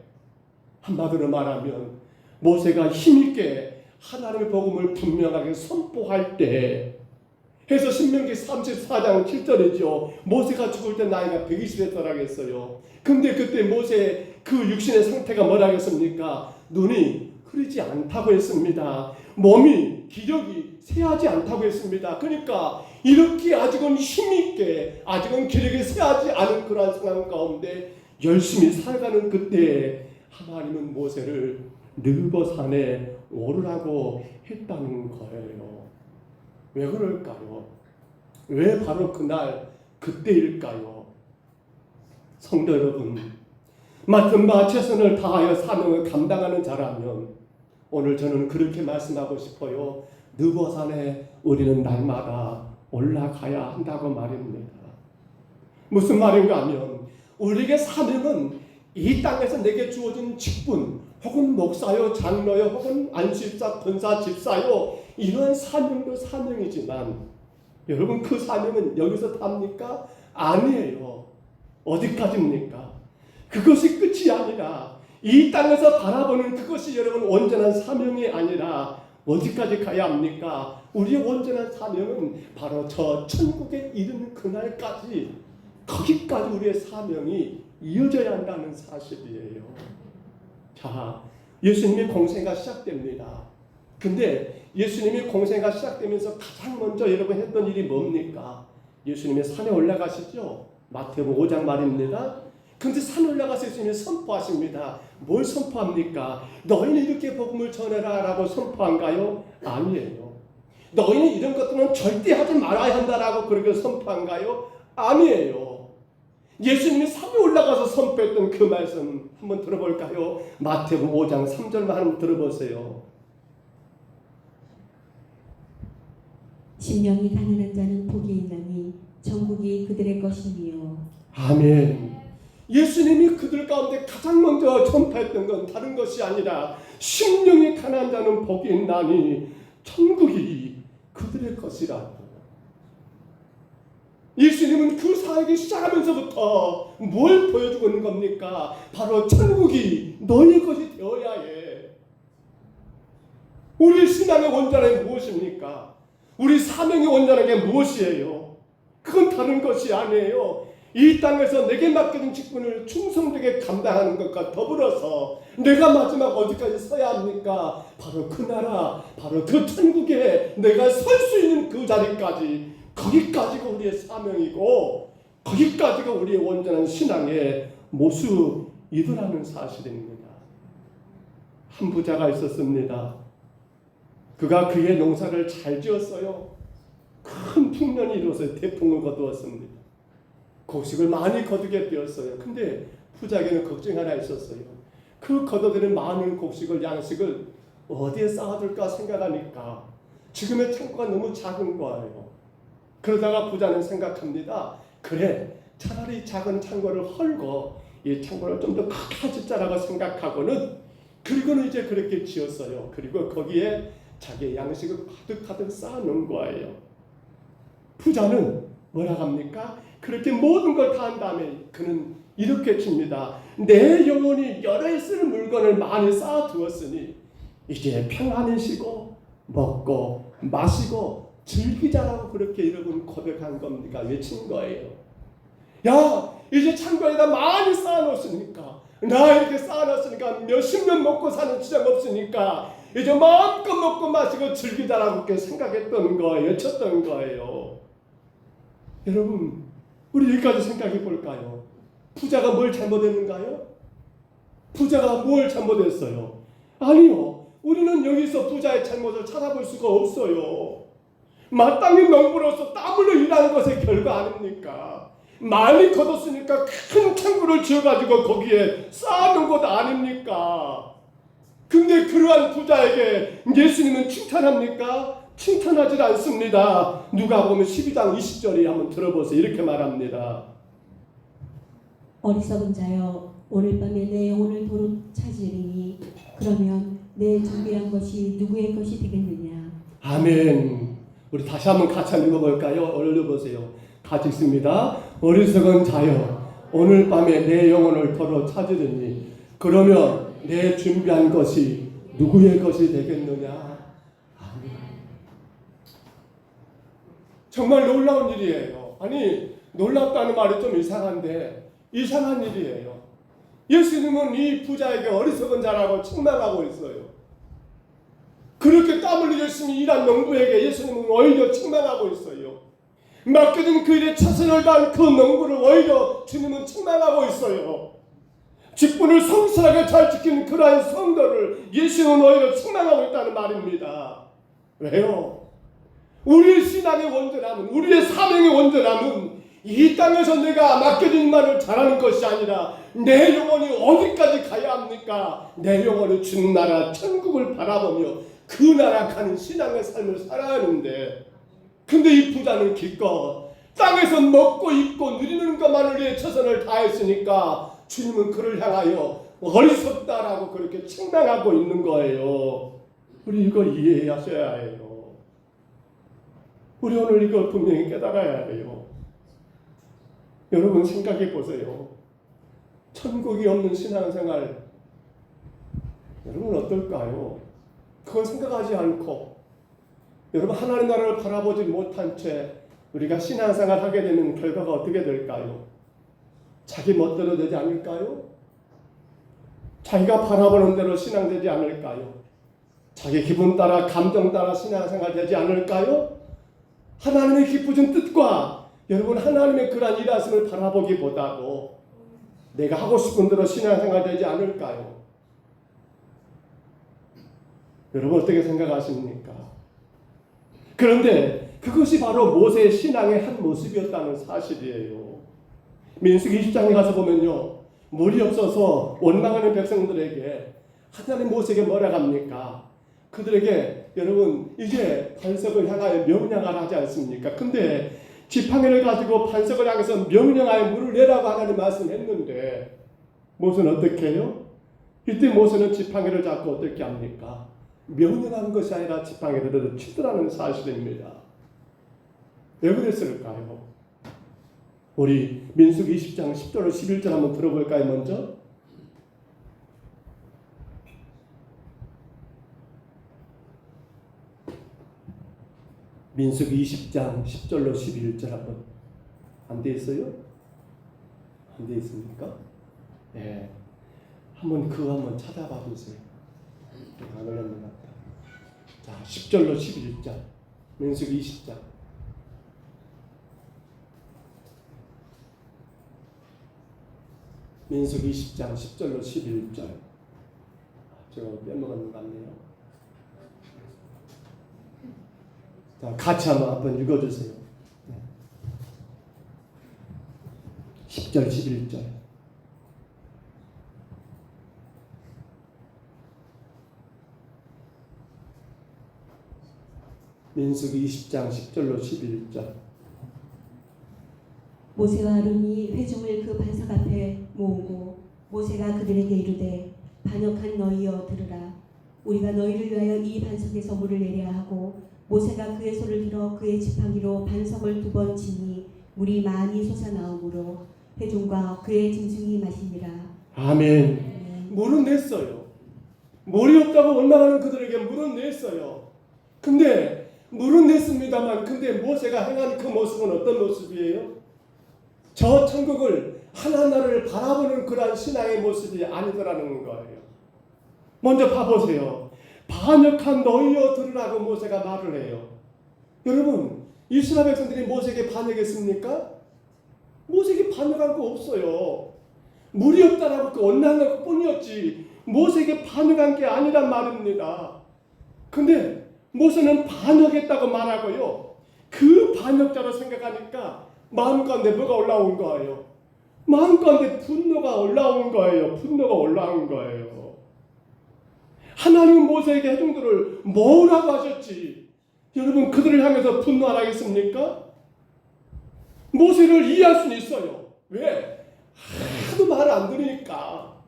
한마디로 말하면 모세가 힘있게 하나님의 복음을 분명하게 선포할 때, 해서 신명기 34장 7절이죠. 모세가 죽을 때 나이가 120세라고 했어요. 근데 그때 모세의 그 육신의 상태가 뭐라고 했습니까? 눈이 흐리지 않다고 했습니다. 몸이 기력이 쇠하지 않다고 했습니다. 그러니까 이렇게 아직은 힘있게, 아직은 기력이 쇠하지 않은 그러한 상황 가운데 열심히 살아가는 그때 하나님은 모세를 느보산에 오르라고 했다는 거예요. 왜 그럴까요? 왜 바로 그날 그때일까요? 성도 여러분, 맡은 바 최선을 다하여 사명을 감당하는 자라면 오늘 저는 그렇게 말씀하고 싶어요. 느보산에 우리는 날마다 올라가야 한다고 말입니다. 무슨 말인가 하면 우리에게 사명은 이 땅에서 내게 주어진 직분 혹은 목사요, 장로요, 혹은 안수집사, 권사, 집사요, 이런 사명도 사명이지만 여러분 그 사명은 여기서 답니까? 아니에요. 어디까지입니까? 그것이 끝이 아니라 이 땅에서 바라보는 그것이 여러분 온전한 사명이 아니라 어디까지 가야 합니까? 우리의 온전한 사명은 바로 저 천국에 이르는 그날까지, 거기까지 우리의 사명이 이어져야 한다는 사실이에요. 자, 예수님의 공생가 시작됩니다. 근데 예수님이 공생가 시작되면서 가장 먼저 여러분 했던 일이 뭡니까? 예수님이 산에 올라가시죠. 마태복음 5장 말입니다. 근데 산 올라가서 예수님이 선포하십니다. 뭘 선포합니까? 너희는 이렇게 복음을 전해라 라고 선포한가요? 아니에요. 너희는 이런 것들은 절대 하지 말아야 한다라고 그렇게 선포한가요? 아니에요. 예수님이 산에 올라가서 선포했던 그 말씀 한번 들어볼까요? 마태복음 5장 3절만 한번 들어보세요. 심령이 가난한 자는 복이 있나니 천국이 그들의 것이니요. 아멘. 예수님이 그들 가운데 가장 먼저 전파했던 건 다른 것이 아니라 심령이 가난한 자는 복이 있나니 천국이 그들의 것이라고. 예수님은 그 사역이 시작하면서부터 뭘 보여주고 있는 겁니까? 바로 천국이 너희 것이 되어야 해. 우리 신앙의 원전은 무엇입니까? 우리 사명의 원전은 무엇이에요? 그건 다른 것이 아니에요. 이 땅에서 내게 맡겨진 직분을 충성되게 감당하는 것과 더불어서 내가 마지막 어디까지 서야 합니까? 바로 그 나라, 바로 그 천국에 내가 설 수 있는 그 자리까지, 거기까지가 우리의 사명이고 거기까지가 우리의 온전한 신앙의 모습이더라는 사실입니다. 한 부자가 있었습니다. 그가 그의 농사를 잘 지었어요. 큰 풍년이 이루어서 대풍을 거두었습니다. 곡식을 많이 거두게 되었어요. 근데 부자에게는 걱정 하나 있었어요. 그 거둬들인 많은 곡식을, 양식을 어디에 쌓아둘까 생각하니까 지금의 창고가 너무 작은 거예요. 그러다가 부자는 생각합니다. 그래, 차라리 작은 창고를 헐고 이 창고를 좀 더 크게 짓자라고 생각하고는, 그리고는 이제 그렇게 지었어요. 그리고 거기에 자기의 양식을 가득가득 쌓아놓은 거예요. 부자는 뭐라 합니까? 그렇게 모든 걸 다 한 다음에 그는 이렇게 칩니다. 내 영혼이 여러 해 쓸 물건을 많이 쌓아두었으니 이제 평안히 쉬고 먹고 마시고 즐기자라고 그렇게 여러분 고백한 겁니까? 외친 거예요. 야, 이제 창고에다 많이 쌓아놓았으니까, 나 이렇게 쌓아놨으니까 몇십 년 먹고 사는 지장 없으니까 이제 마음껏 먹고 마시고 즐기자라고 그렇게 생각했던 거예요. 외쳤던 거예요. 여러분, 우리 여기까지 생각해 볼까요? 부자가 뭘 잘못했는가요? 부자가 뭘 잘못했어요? 아니요. 우리는 여기서 부자의 잘못을 찾아볼 수가 없어요. 마땅히 농부로서 땀 흘려 일하는 것의 결과 아닙니까? 많이 거뒀으니까 큰 창고를 지어가지고 거기에 쌓아놓은 것 아닙니까? 근데 그러한 부자에게 예수님은 칭찬합니까? 칭찬하지 않습니다. 누가 보면 12장 20절에 한번 들어보세요. 이렇게 말합니다. 어리석은 자여 오늘 밤에 내 영혼을 도로 찾으리니 그러면 내 준비한 것이 누구의 것이 되겠느냐. 아멘. 우리 다시 한번 같이 읽어볼까요? 읽어보세요. 같이 읽습니다. 어리석은 자여 오늘 밤에 내 영혼을 도로 찾으리니 그러면 내 준비한 것이 누구의 것이 되겠느냐. 아멘. 정말 놀라운 일이에요. 아니, 놀랍다는 말이 좀 이상한데 이상한 일이에요. 예수님은 이 부자에게 어리석은 자라고 책망하고 있어요. 그렇게 땀 흘려 열심히 일한 농부에게 예수님은 오히려 책망하고 있어요. 맡겨진 그 일에 최선을 다한 그 농부를 오히려 주님은 책망하고 있어요. 직분을 성실하게 잘 지키는 그러한 성도를 예수님은 오히려 책망하고 있다는 말입니다. 왜요? 우리의 신앙의 원전함은, 우리의 사명의 원전함은 이 땅에서 내가 맡겨진 말을 잘하는 것이 아니라 내 영혼이 어디까지 가야 합니까? 내 영혼이 주는 나라 천국을 바라보며 그 나라 가는 신앙의 삶을 살아야 하는데, 근데 이 부자는 기껏 땅에서 먹고 입고 누리는 것만을 위해 최선을 다했으니까 주님은 그를 향하여 어리석다라고 그렇게 책망하고 있는 거예요. 우리 이걸 이해하셔야 해요. 우리 오늘 이걸 분명히 깨달아야 해요. 여러분 생각해 보세요. 천국이 없는 신앙생활 여러분 어떨까요? 그건 생각하지 않고 여러분 하나님 나라를 바라보지 못한 채 우리가 신앙생활 하게 되면 결과가 어떻게 될까요? 자기 멋대로 되지 않을까요? 자기가 바라보는 대로 신앙되지 않을까요? 자기 기분 따라 감정 따라 신앙생활 되지 않을까요? 하나님의 기쁘신 뜻과 여러분 하나님의 그러한 일하심을 바라보기보다도 내가 하고 싶은 대로 신앙생활 되지 않을까요? 여러분 어떻게 생각하십니까? 그런데 그것이 바로 모세의 신앙의 한 모습이었다는 사실이에요. 민수기 20장에 가서 보면요, 물이 없어서 원망하는 백성들에게 하나님 모세에게 뭐라 합니까? 그들에게 여러분 이제 반석을 향하여 명령하라 하지 않습니까? 근데 지팡이를 가지고 반석을 향해서 명령하여 물을 내라고 하나님 말씀했는데 모세는 어떻게 해요? 이때 모세는 지팡이를 잡고 어떻게 합니까? 명령한 것이 아니라 지팡이를 치더라는 사실입니다. 왜 그랬을까요? 우리 민수기 20장 10절 11절 한번 들어볼까요? 먼저 민수기 20장 10절로 11절 한번 안 돼 있어요? 안 돼 있습니까? 네, 한번 그거 한번 찾아봐 주세요. 안 올렸는 것 같다. 자, 10절로 11절 민수기 20장. 민수기 20장 10절로 11절. 제가 빼먹은 것 같네요. 자, 같이 한번 읽어주세요. 10절 11절. 민수기 20장 10절로 11절. 모세와 아론이 회중을 그 반석 앞에 모으고 모세가 그들에게 이르되 반역한 너희여 들으라. 우리가 너희를 위하여 이 반석에서 물을 내려야 하고 모세가 그의 손을 들어 그의 지팡이로 반석을 2번 치니 물이 많이 솟아나오므로 회중과 그의 짐승이 마시니라. 아멘. 물은 냈어요. 물이 없다고 원망하는 그들에게 물은 냈어요. 근데 물은 냈습니다만 근데 모세가 행한 그 모습은 어떤 모습이에요? 저 천국을 하나하나를 바라보는 그러한 신앙의 모습이 아니더라는 거예요. 먼저 봐보세요. 반역한 너희여 들으라고 모세가 말을 해요. 여러분, 이스라엘 백성들이 모세에게 반역했습니까? 모세에게 반역한 거 없어요. 물이 없다라고 그 언능한 것 뿐이었지 모세에게 반역한 게 아니란 말입니다. 근데 모세는 반역했다고 말하고요. 그 반역자로 생각하니까 마음 가운데 뭐가 올라온 거예요? 마음 가운데 분노가 올라온 거예요. 분노가 올라온 거예요. 하나님은 모세에게 해준 것을 뭐라고 하셨지? 여러분 그들을 향해서 분노하라겠습니까? 모세를 이해할 수는 있어요. 왜? 하도 말을 안 들으니까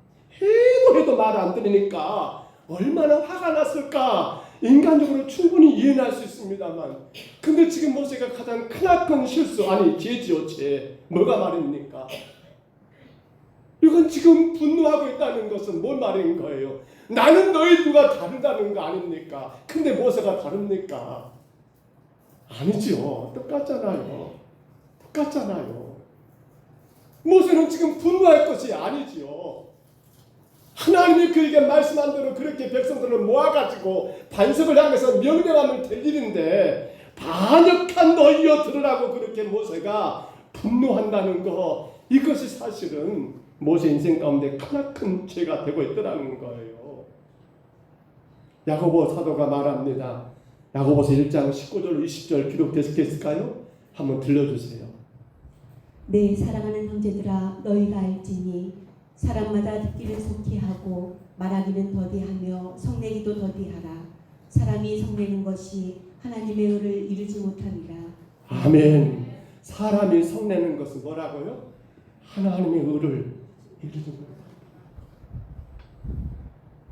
해도 말을 안 들으니까 얼마나 화가 났을까 인간적으로 충분히 이해는 할 수 있습니다만 근데 지금 모세가 가장 크나큰 실수 아니 죄지요 죄 뭐가 말입니까? 이건 지금 분노하고 있다는 것은 뭔 말인 거예요? 나는 너희 누가 다르다는 거 아닙니까? 근데 모세가 다릅니까? 아니죠. 똑같잖아요. 똑같잖아요. 모세는 지금 분노할 것이 아니지요. 하나님이 그에게 말씀한 대로 그렇게 백성들을 모아가지고 반석을 향해서 명령하면 될 일인데 반역한 너희여 들으라고 그렇게 모세가 분노한다는 거 이것이 사실은 모세 인생 가운데 크나큰 죄가 되고 있더라는 거예요. 야고보 사도가 말합니다. 야고보서 1장 19절 20절 기록됐을까요? 한번 들려주세요. 내 사랑하는 형제들아 너희가 알지니 사람마다 듣기는 속히 하고 말하기는 더디하며 성내기도 더디하라. 사람이 성내는 것이 하나님의 의를 이루지 못함이라. 아멘. 사람이 성내는 것은 뭐라고요? 하나님의 의를 이루지 못함.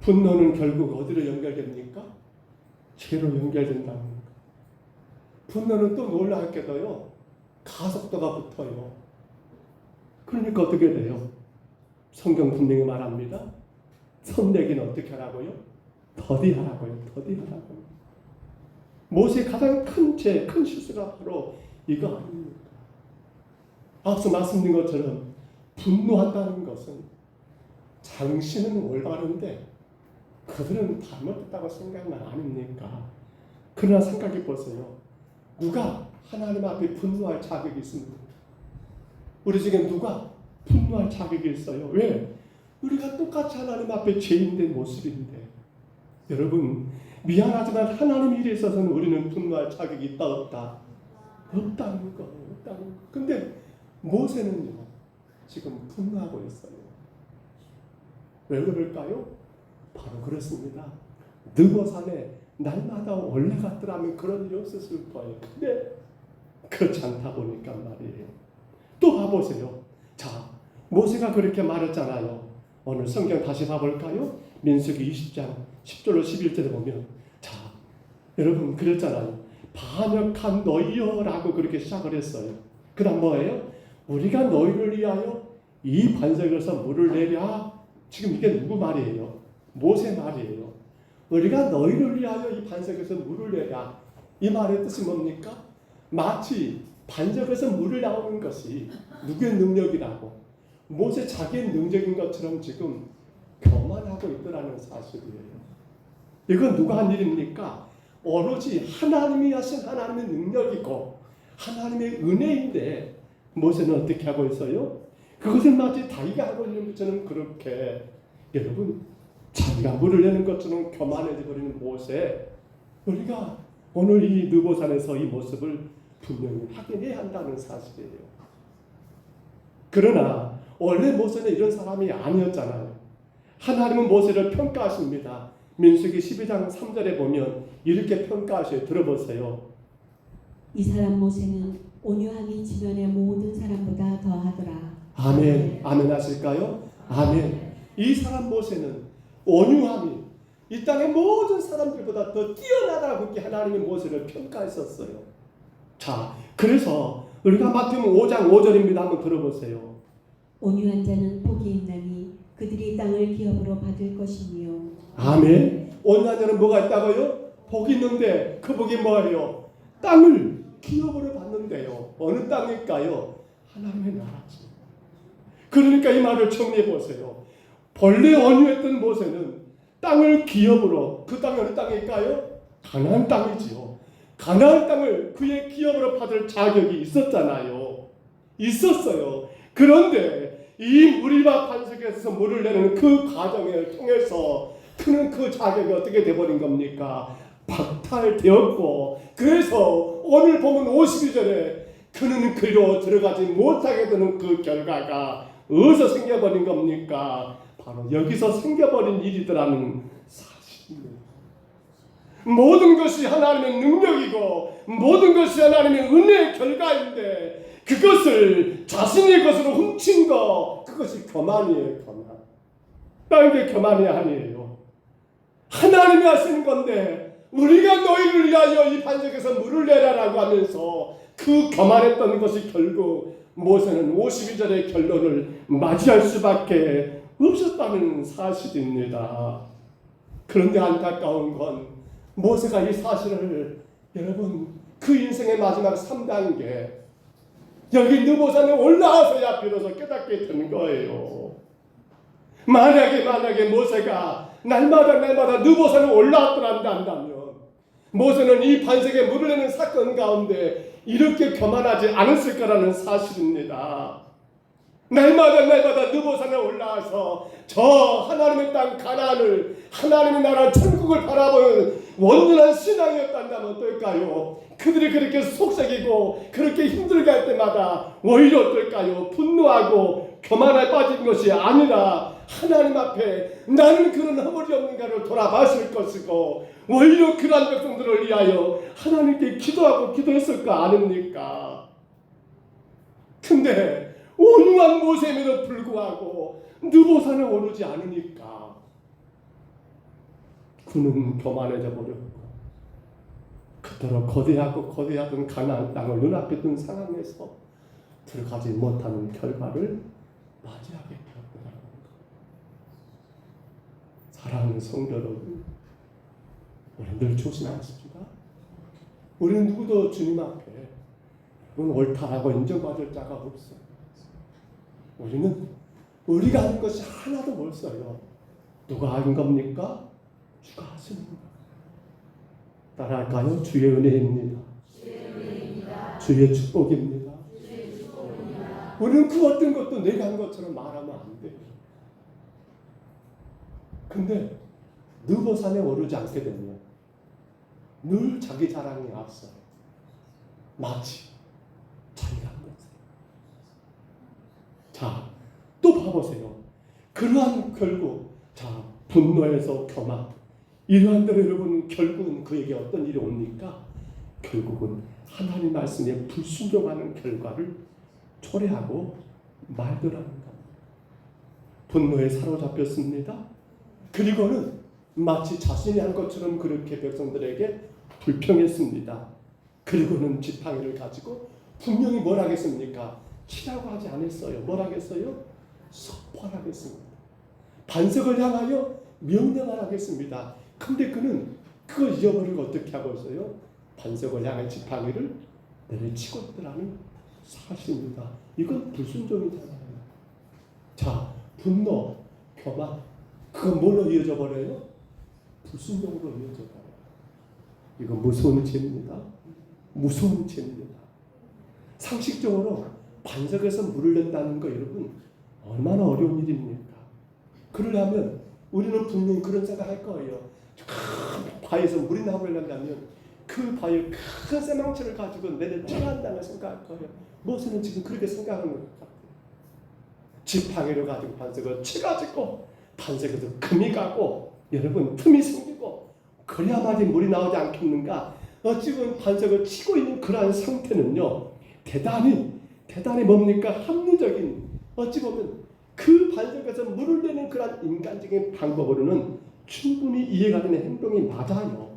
분노는 결국 어디로 연결됩니까? 죄로 연결된다는 거. 분노는 또 놀랍게도요 가속도가 붙어요. 그러니까 어떻게 돼요? 성경 분명히 말합니다. 성내기는 어떻게 하라고요? 더디하라고요. 더디하라고요. 모세의 가장 큰 죄, 큰 실수가 바로 이거 아닙니까? 앞서 말씀드린 것처럼 분노한다는 것은 당신은 올바른데 그들은 잘못했다고 생각만 아닙니까? 그러나 생각해 보세요. 누가 하나님 앞에 분노할 자격이 있습니까? 우리 중에 누가 분노할 자격이 있어요? 왜? 우리가 똑같이 하나님 앞에 죄인된 모습인데 여러분 미안하지만 하나님 일에 있어서는 우리는 분노할 자격이 있다 없다? 없다는 거 없다는 거. 근데 모세는요 지금 분노하고 있어요. 왜 그럴까요? 바로 그렇습니다. 느보산에 날마다 올라갔더라면 그런 일이 없었을 거예요. 근데 그렇지 않다 보니까 말이에요. 또 봐보세요. 자, 모세가 그렇게 말했잖아요. 오늘 성경 다시 봐볼까요? 민수기 20장 10절로 11절에 보면 자, 여러분 그랬잖아요. 반역한 너희여 라고 그렇게 시작을 했어요. 그 다음 뭐예요? 우리가 너희를 위하여 이 반석에서 물을 내랴. 지금 이게 누구 말이에요? 모세 말이에요. 우리가 너희를 위하여 이 반석에서 물을 내랴. 이 말의 뜻이 뭡니까? 마치 반석에서 물을 나오는 것이 누구의 능력이라고 모세 자기의 능력인 것처럼 지금 교만하고 있더라는 사실이에요. 이건 누가 한 일입니까? 오로지 하나님이 하신 하나님의 능력이고 하나님의 은혜인데 모세는 어떻게 하고 있어요? 그것을 마치 자기가 하고 있는 것처럼 그렇게 여러분 자기가 물을 내는 것처럼 교만해져 버리는 모세 우리가 오늘 이 느보산에서 이 모습을 분명히 확인해야 한다는 사실이에요. 그러나 원래 모세는 이런 사람이 아니었잖아요. 하나님은 모세를 평가하십니다. 민수기 12장 3절에 보면 이렇게 평가하셔요. 들어보세요. 이 사람 모세는 온유함이 지면의 모든 사람보다 더하더라. 아멘. 아멘 하실까요? 아멘. 이 사람 모세는 온유함이 이 땅의 모든 사람들보다 더 뛰어나다고 그렇게 하나님이 모세를 평가했었어요. 자, 그래서 우리가 마태복음 5장 5절입니다. 한번 들어보세요. 온유한 자는 복이 있나니 그들이 땅을 기업으로 받을 것이니요. 아멘. 온유한 자는 뭐가 있다고요? 복이 있는데 그 복이 뭐예요? 땅을 기업으로 받는데요. 어느 땅일까요? 하나님의 나라죠. 그러니까 이 말을 정리해 보세요. 본래 원유했던 모세는 땅을 기업으로, 그 땅이 어느 땅일까요? 가나안 땅이지요. 가나안 땅을 그의 기업으로 받을 자격이 있었잖아요. 있었어요. 그런데 이 무리바 반석에서 물을 내는 그 과정을 통해서 그는 그 자격이 어떻게 돼버린 겁니까? 박탈되었고, 그래서 오늘 보면 52절에 그는 그리로 들어가지 못하게 되는 그 결과가 어디서 생겨버린 겁니까? 바로 여기서 생겨버린 일이더라는 사실입니다. 모든 것이 하나님의 능력이고 모든 것이 하나님의 은혜의 결과인데 그것을 자신의 것으로 훔친 거, 그것이 교만이에요. 교만. 다른 게 교만이 아니에요. 하나님이 하시는 건데 우리가 너희를 위하여 이 반석에서 물을 내라라고 하면서 그 교만했던 것이 결국 모세는 52절의 결론을 맞이할 수밖에 없었다는 사실입니다. 그런데 안타까운 건 모세가 이 사실을, 여러분, 그 인생의 마지막 3단계 여기 느보산에 올라와서야 비로소 깨닫게 된 거예요. 만약에 모세가 날마다 느보산에 올라왔더란다면 모세는 이 반석에 물을 내는 사건 가운데 이렇게 교만하지 않았을 거라는 사실입니다. 날마다 느보산에 올라와서 저 하나님의 땅 가나안을, 하나님의 나라 천국을 바라보는 온전한 신앙이었다면 어떨까요? 그들이 그렇게 속삭이고 그렇게 힘들게 할 때마다 오히려 어떨까요? 분노하고 교만에 빠진 것이 아니라 하나님 앞에 나는 그런 허물이 없는가를 돌아봤을 것이고 오히려 그러한 백성들을 위하여 하나님께 기도했을 거 아닙니까? 근데 온유한 모세임에도 불구하고 느보산에 오르지 않으니까 그는 교만해져 버렸고 그토록 거대하던 가나안 땅을 눈앞에 둔 상황에서 들어가지 못하는 결과를 맞이하게 되었더라는 것. 사랑하는 성도 여러분, 우리는 늘 조심하십시다. 우리는 누구도 주님 앞에 옳다라고 인정받을 자가 없어요. 우리는 우리가 하는 것이 하나도 못 써요. 누가 하는 겁니까? 주가 하시는 겁니다. 따라할까요? 주의 은혜입니다. 주의 축복입니다. 우리는 그 어떤 것도 내가 한 것처럼 말하면 안 돼요. 근데 느보산에 오르지 않게 되면 늘 자기 자랑이 앞서요. 마치 자기가 한 것처럼. 자, 또 봐보세요. 그러한 결국, 분노에서 교만, 이러한 대로 여러분 결국은 그에게 어떤 일이 옵니까? 결국은 하나님 말씀에 불순종하는 결과를 초래하고 말더라는 겁니다. 분노에 사로잡혔습니다. 그리고는 마치 자신이 한 것처럼 그렇게 백성들에게 불평했습니다. 그리고는 지팡이를 가지고 분명히 뭘 하겠습니까? 치라고 하지 않았어요. 뭘 하겠어요? 석벌하겠습니다. 반석을 향하여 명령을 하겠습니다. 근데 그는 그걸 잊어버리고 어떻게 하고 있어요? 반석을 향해 지팡이를 내리치고 있더라는 사실입니다. 이건 불순종이잖아요. 자, 분노, 교만, 그건 뭘로 이어져 버려요? 불순종으로 이어져 버려요. 이건 무서운 죄입니다. 무서운 죄입니다. 상식적으로 반석에서 물을 낸다는 거 여러분 얼마나 어려운 일입니까? 그러려면 우리는 분명히 그런 생각할 거예요. 큰 바위에서 물이 나오려면 그 바위에 큰 쇠망치를 가지고 내를 쳐야 한다고 생각할 거예요. 모세는 지금 그렇게 생각하는 것 같아요. 지팡이를 가지고 반석을 쳐가지고 반석에서 금이 가고 여러분 틈이 생기고 그래야만이 물이 나오지 않겠는가? 어찌 보면 반석을 치고 있는 그러한 상태는요 대단히 뭡니까? 합리적인, 어찌 보면 그 반석에서 물을 내는 그러한 인간적인 방법으로는 충분히 이해가 되는 행동이 맞아요.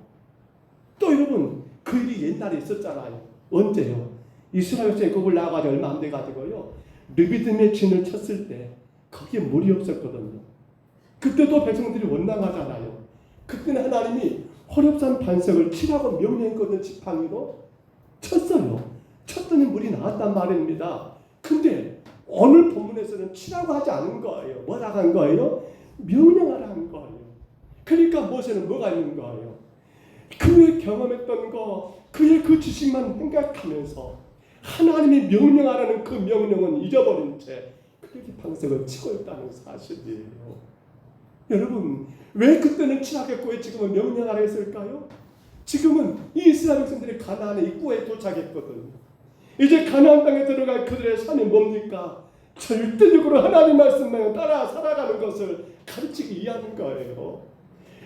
또 여러분 그 일이 옛날에 있었잖아요. 언제요? 이스라엘 백성이 애굽을 나와가지고 얼마 안 돼가지고요 르비딤의 진을 쳤을 때 거기에 물이 없었거든요. 그때도 백성들이 원망하잖아요. 그때는 하나님이 호렙산 반석을 치라고 명령했거든. 지팡이로 쳤어요. 쳤더니 물이 나왔단 말입니다. 근데 오늘 본문에서는 치라고 하지 않은 거예요. 뭐라고 한 거예요? 명령하라 한 거예요. 그러니까 모세는 뭐가 있는 거예요? 그의 경험했던 거, 그의 그 지식만 생각하면서 하나님이 명령하라는 그 명령은 잊어버린 채 그렇게 방석을 치고 있다는 사실이에요. 여러분, 왜 그때는 치라겠고 왜 지금은 명령하라 했을까요? 지금은 이 이스라엘 백성들이 가나안의 입구에 도착했거든요. 이제 가나안 땅에 들어갈 그들의 삶이 뭡니까? 절대적으로 하나님 말씀만 따라 살아가는 것을 가르치기 위한 거예요.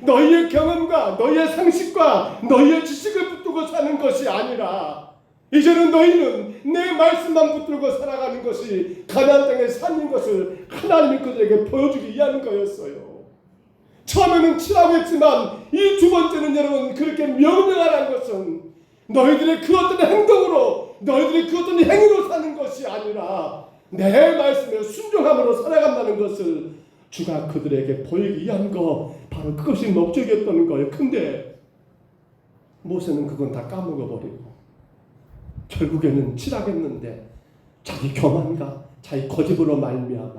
너희의 경험과 너희의 상식과 너희의 지식을 붙들고 사는 것이 아니라 이제는 너희는 내 말씀만 붙들고 살아가는 것이 가나안 땅의 삶인 것을 하나님이 그들에게 보여주기 위한 거였어요. 처음에는 치라고 했지만 이 두 번째는 여러분 그렇게 명령하라는 것은 너희들의 그 어떤 행동으로 너희들의 그 어떤 행위로 사는 것이 아니라 내 말씀에 순종함으로 살아간다는 것을 주가 그들에게 보이기 위한 거 바로 그것이 목적이었던 거예요. 근데 모세는 그건 다 까먹어버리고 결국에는 치라겠는데 자기 교만과 자기 고집으로 말미암아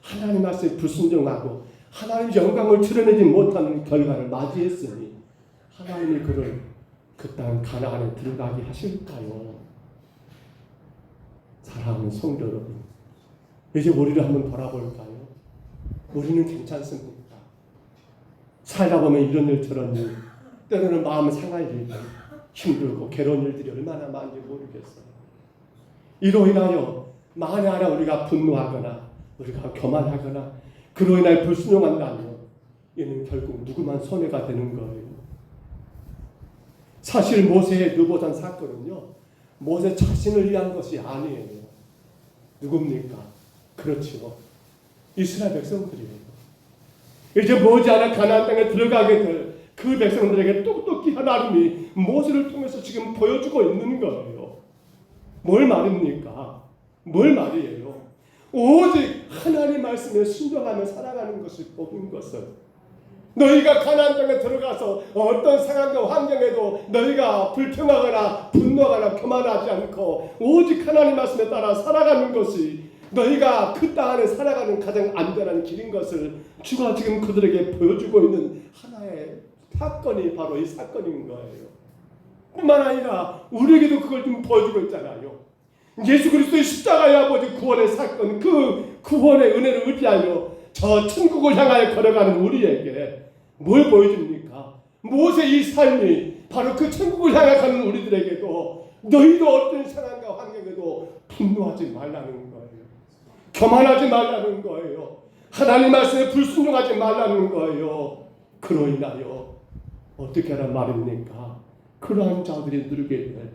하나님 말씀에 불순종하고 하나님 영광을 드러내지 못하는 결과를 맞이했으니 하나님이 그를 그 땅 가나안에 들어가게 하실까요? 사랑하는 성도 여러분, 이제 우리를 한번 돌아볼까요? 우리는 괜찮습니까? 살다 보면 이런 일 저런 일, 때로는 마음 상할 일들, 힘들고 괴로운 일들이 얼마나 많은지 모르겠어요. 이로 인하여 만에 하나 우리가 분노하거나 우리가 교만하거나 그로 인하여 불순종한다면 이는 결국 누구만 손해가 되는 거예요. 사실 모세의 느보산 사건은요, 모세 자신을 위한 것이 아니에요. 누굽니까? 그렇죠. 이스라엘 백성들이에요. 이제 머지않아 가나안 땅에 들어가게 될 그 백성들에게 똑똑히 하나님이 모세를 통해서 지금 보여주고 있는 거예요. 뭘 말입니까? 뭘 말이에요? 오직 하나님 말씀에 순종하며 살아가는 것이 복인 것을 너희가 가나안 땅에 들어가서 어떤 상황과 환경에도 너희가 불평하거나 분노하거나 교만하지 않고 오직 하나님 말씀에 따라 살아가는 것이 너희가 그 땅 안에 살아가는 가장 안전한 길인 것을 주가 지금 그들에게 보여주고 있는 하나의 사건이 바로 이 사건인 거예요. 뿐만 아니라 우리에게도 그걸 좀 보여주고 있잖아요. 예수 그리스도의 십자가의 아버지 구원의 사건, 그 구원의 은혜를 의지하여 저 천국을 향하여 걸어가는 우리에게 뭘 보여줍니까? 모세의 이 삶이 바로 그 천국을 향해 가는 우리들에게도 너희도 어떤 상황과 환경에도 분노하지 말라는 거예요. 교만하지 말라는 거예요. 하나님 말씀에 불순종하지 말라는 거예요. 그로 인하여 어떻게 하란 말입니까? 그러한 자들이 누리게 될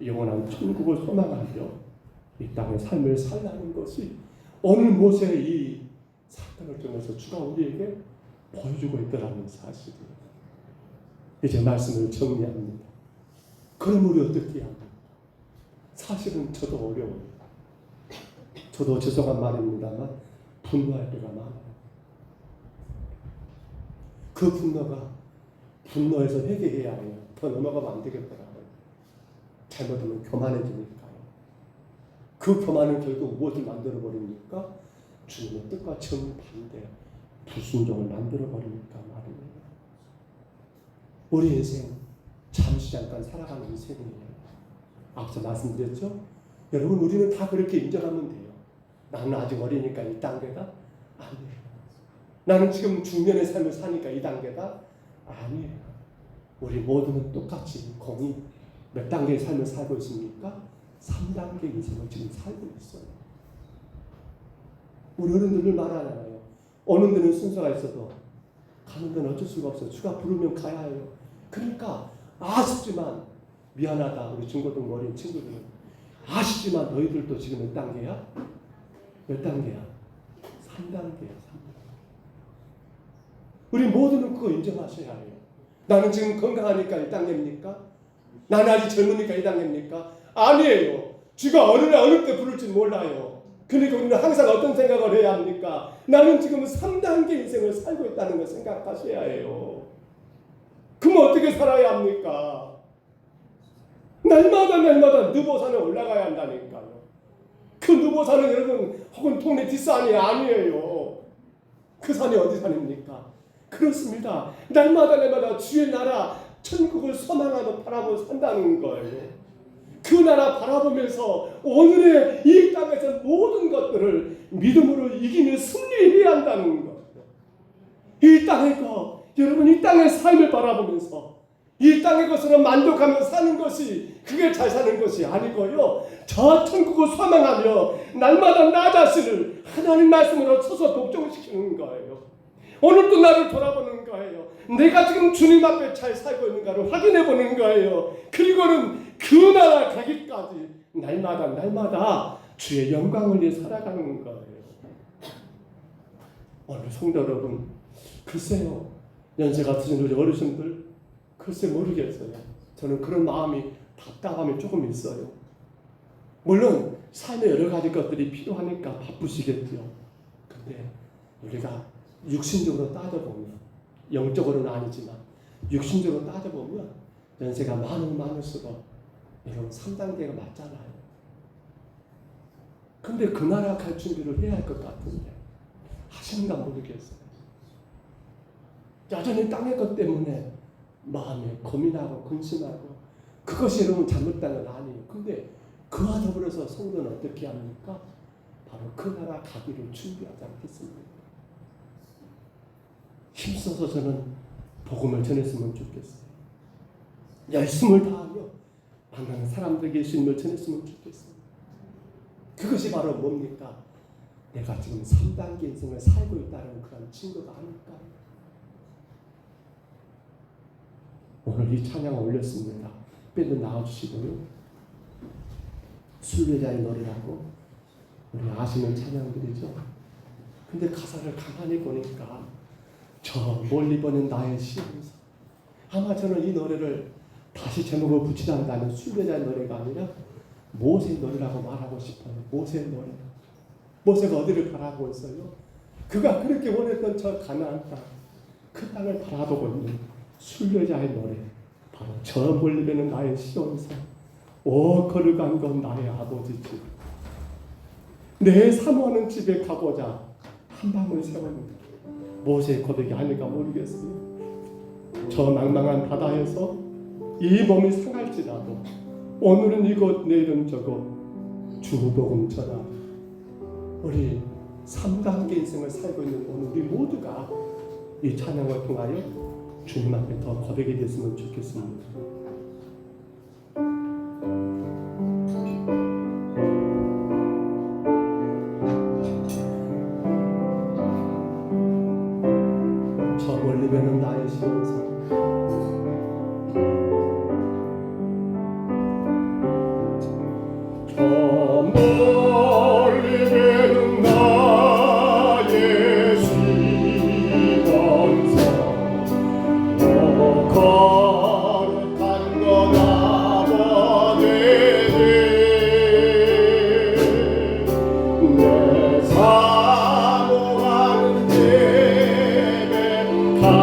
영원한 천국을 소망하며 이 땅의 삶을 살라는 것이 오늘 모세의 이 사건을 통해서 주가 우리에게 보여주고 있더라는 사실이에요. 이제 말씀을 정리합니다. 그럼 우리 어떻게 해야 합니까? 사실은 저도 어려워요. 저도 죄송한 말입니다만 분노할 때가 많아요. 그 분노에서 회개해야 해요. 더 넘어가면 안 되겠더라고요. 잘못하면 교만해지니까요. 그 교만은 결국 무엇을 만들어버립니까? 주님의 뜻과 정반대 불순종을 만들어버리니까 말이에요. 우리 인생 잠시 잠깐 살아가는 인생이에요. 앞서 말씀드렸죠? 여러분 우리는 다 그렇게 인정하면 돼요. 나는 아직 어리니까 이 단계다? 아니에요. 나는 지금 중년의 삶을 사니까 이 단계다? 아니에요. 우리 모두는 똑같이 공이 몇 단계의 삶을 살고 있습니까? 3단계 인생을 지금 살고 있어요. 우리 어른들 말하잖아요. 오는 데는 순서가 있어도 가는 데는 어쩔 수가 없어요. 주가 부르면 가야 해요. 그러니까 아쉽지만 미안하다. 우리 중고등 어린 친구들은 아쉽지만 너희들도 지금 몇 단계야? 몇 단계야? 3단계야. 3단계. 우리 모두는 그거 인정하셔야 해요. 나는 지금 건강하니까 1단계입니까? 나는 아직 젊으니까 2단계입니까? 아니에요. 주가 어느 때 부를지 몰라요. 그러니까 우리는 항상 어떤 생각을 해야 합니까? 나는 지금 3단계 인생을 살고 있다는 걸 생각하셔야 해요. 그럼 어떻게 살아야 합니까? 날마다 느보산에 올라가야 한다니까요. 그 느보산은 여러분 혹은 동네 뒷산이 아니에요. 그 산이 어디 산입니까? 그렇습니다. 날마다 주의 나라 천국을 소망하며 바라보고 산다는 거예요. 그 나라 바라보면서 오늘의 이 땅에서 모든 것들을 믿음으로 이기며 승리해야 한다는 거예요. 이 땅의 것, 여러분 이 땅의 삶을 바라보면서 이 땅의 것으로 만족하며 사는 것이 그게 잘 사는 것이 아니고요. 저 천국을 소망하며 날마다 나 자신을 하나님 말씀으로 쳐서 복종시키는 거예요. 오늘도 나를 돌아보는 거예요. 내가 지금 주님 앞에 잘 살고 있는가를 확인해 보는 거예요. 그리고는 그 나라 가기까지 날마다 주의 영광을 위해 살아가는 거예요. 오늘 성도 여러분, 글쎄요, 연세가 드신 우리 어르신들 글쎄 모르겠어요. 저는 그런 마음이 답답함이 조금 있어요. 물론 삶의 여러 가지 것들이 필요하니까 바쁘시겠죠. 근데 우리가 육신적으로 따져보면, 영적으로는 아니지만 육신적으로 따져보면 연세가 많을수록 여러분 3단계가 맞잖아요. 근데 그 나라 갈 준비를 해야 할 것 같은데 하시는가 모르겠어요. 여전히 땅의 것 때문에 마음에 고민하고 근심하고, 그것이 여러분 잘못된 건 아니에요. 근데 그와 더불어서 성도는 어떻게 합니까? 바로 그 나라 가기를 준비하지 않겠습니까? 힘써서 저는 복음을 전했으면 좋겠어요. 열심을 다하며 만나는 사람들에게 예수님을 전했으면 좋겠어요. 그것이 바로 뭡니까? 내가 지금 3단계 인생을 살고 있다는 그런 증거가 아닐까? 오늘 이 찬양을 올렸습니다. 밴드 나와주시고요. 순례자의 노래라고 우리 아시는 찬양들이죠. 근데 가사를 가만히 보니까 저 멀리 보는 나의 시험사, 아마 저는 이 노래를 다시 제목을 붙이자면 순례자의 노래가 아니라 모세의 노래라고 말하고 싶어요. 모세의 노래. 모세가 어디를 바라보고 있어요? 그가 그렇게 원했던 저 가나안 땅, 그 땅을 바라보고 있는 순례자의 노래, 바로 저 멀리 보는 나의 시온산, 오 걸어간 건 나의 아버지 집, 내 사모하는 집에 가보자 한 밤을 세웠는데, 모세의 고백이 아닐까 모르겠어요. 저 망망한 바다에서 이 몸이 상할지라도 오늘은 이곳 내일은 저곳 주복음 전하. 우리 3단계 인생을 살고 있는 오늘 우리 모두가 이 찬양을 통하여 주님 앞에 더 고백이 됐으면 좋겠습니다. 저 멀리 보는 나의 시온산, 저 멀리 보는 나의 시온산, 거룩한 건 아버지니 내 사모하는 집에 가거라.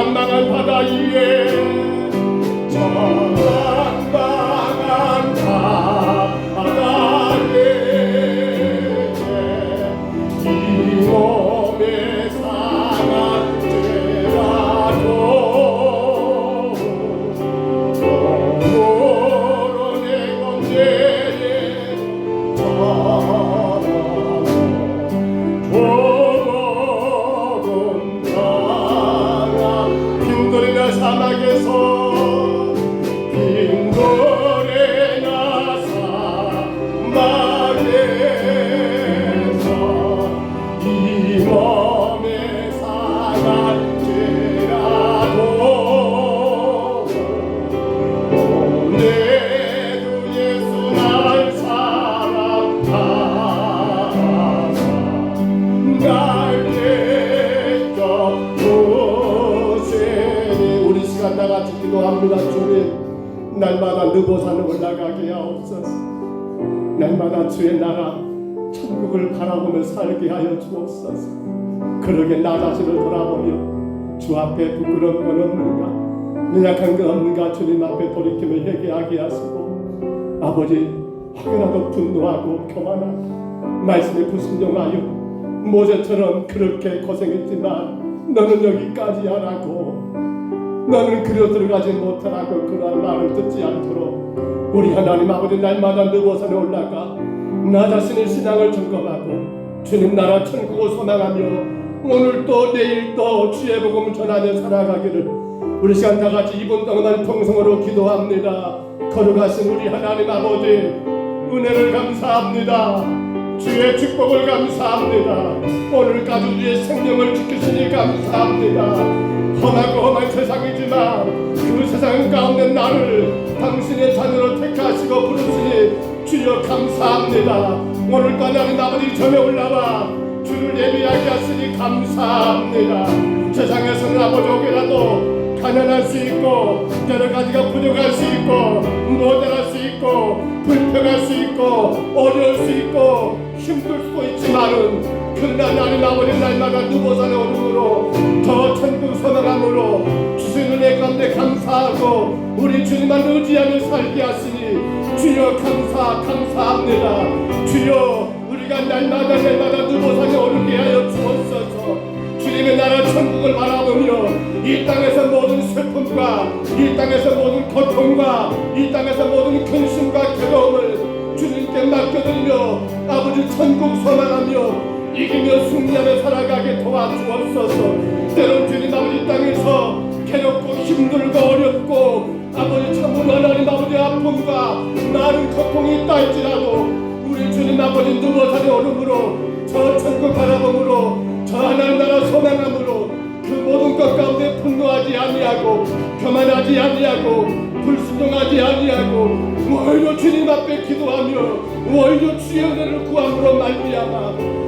망망한 바다 위에 망망한 바다에 이 몸에 상한 죄라도 오늘은 내 건재에 조금 나라 빈돌이나 사막에서 빈돌이나 사막에서 이 몸에 상한 죄라도 내 주 예수 날 사랑하사 날 깨끗하시니 우리 시간 다같이 기도합니다. 주님 날마다 느보산에 올라가게 하옵소서. 날마다 주의 나라 천국을 바라보며 살게 하여 주옵소서. 그러게 나 자신을 돌아보며 주 앞에 부끄러운 건 없는가, 연약한 건 없는가 주님 앞에 돌이키며 회개하게 하시고 아버지 혹여라도 분노하고 교만하고 말씀에 불순종하여 모세처럼 그렇게 고생했지만 너는 여기까지 하라고, 너는 그려 들어가지 못하라고 그러한 말을 듣지 않도록 우리 하나님 아버지 날마다 느보산에 올라가 나 자신의 신앙을 점검하고 주님 나라 천국을 소망하며 오늘 또 내일 또 주의 복음을 전하며 살아가기를 우리 시간 다같이 2분 동안 통성으로 기도합니다. 거룩하신 우리 하나님 아버지 은혜를 감사합니다. 주의 축복을 감사합니다. 오늘까지 우리의 생명을 지키시니 감사합니다. 험하고 험한 세상이지만 그 세상 가운데 나를 당신의 자녀로 택하시고 부르시니 주여 감사합니다. 오늘도 하나님 아버지 전에 올라와 주를 예배하게 하시니 감사합니다. 세상에서는 아버지 혹여라도 가난할 수 있고 여러 가지가 부족할 수 있고 모자랄 수 있고 불평할 수 있고 어려울 수 있고 힘들 수도 있지만은 그러나 하나님 아버지 날마다 느보산에 오름으로 저 천국 소망함으로 주신 은혜 가운데 감사하고 우리 주님만 의지하며 살게 하시니 주여 감사합니다. 주여 우리가 날마다 느보산에 오르게 하여 주옵소서. 주님의 나라 천국을 바라보며 이 땅에서 모든 슬픔과 이 땅에서 모든 고통과 이 땅에서 모든 근심과 괴로움을 주님께 맡겨드리며 아버지 천국 소망하며 이기며 승리하며 살아가게 도와주옵소서. 때론 주님 아버지 땅에서 괴롭고 힘들고 어렵고 아버지 참으로 하나님 아버지 아픔과 많은 고통이 있다 할지라도 우리 주님 아버지 느보산에 오름으로 저 천국 바라봄으로 저 하나님 나라 소망함으로 그 모든 것 가운데 분노하지 아니하고 교만하지 아니하고 불순종하지 아니하고 오히려 주님 앞에 기도하며 오히려 주의 은혜를 구함으로 말미암아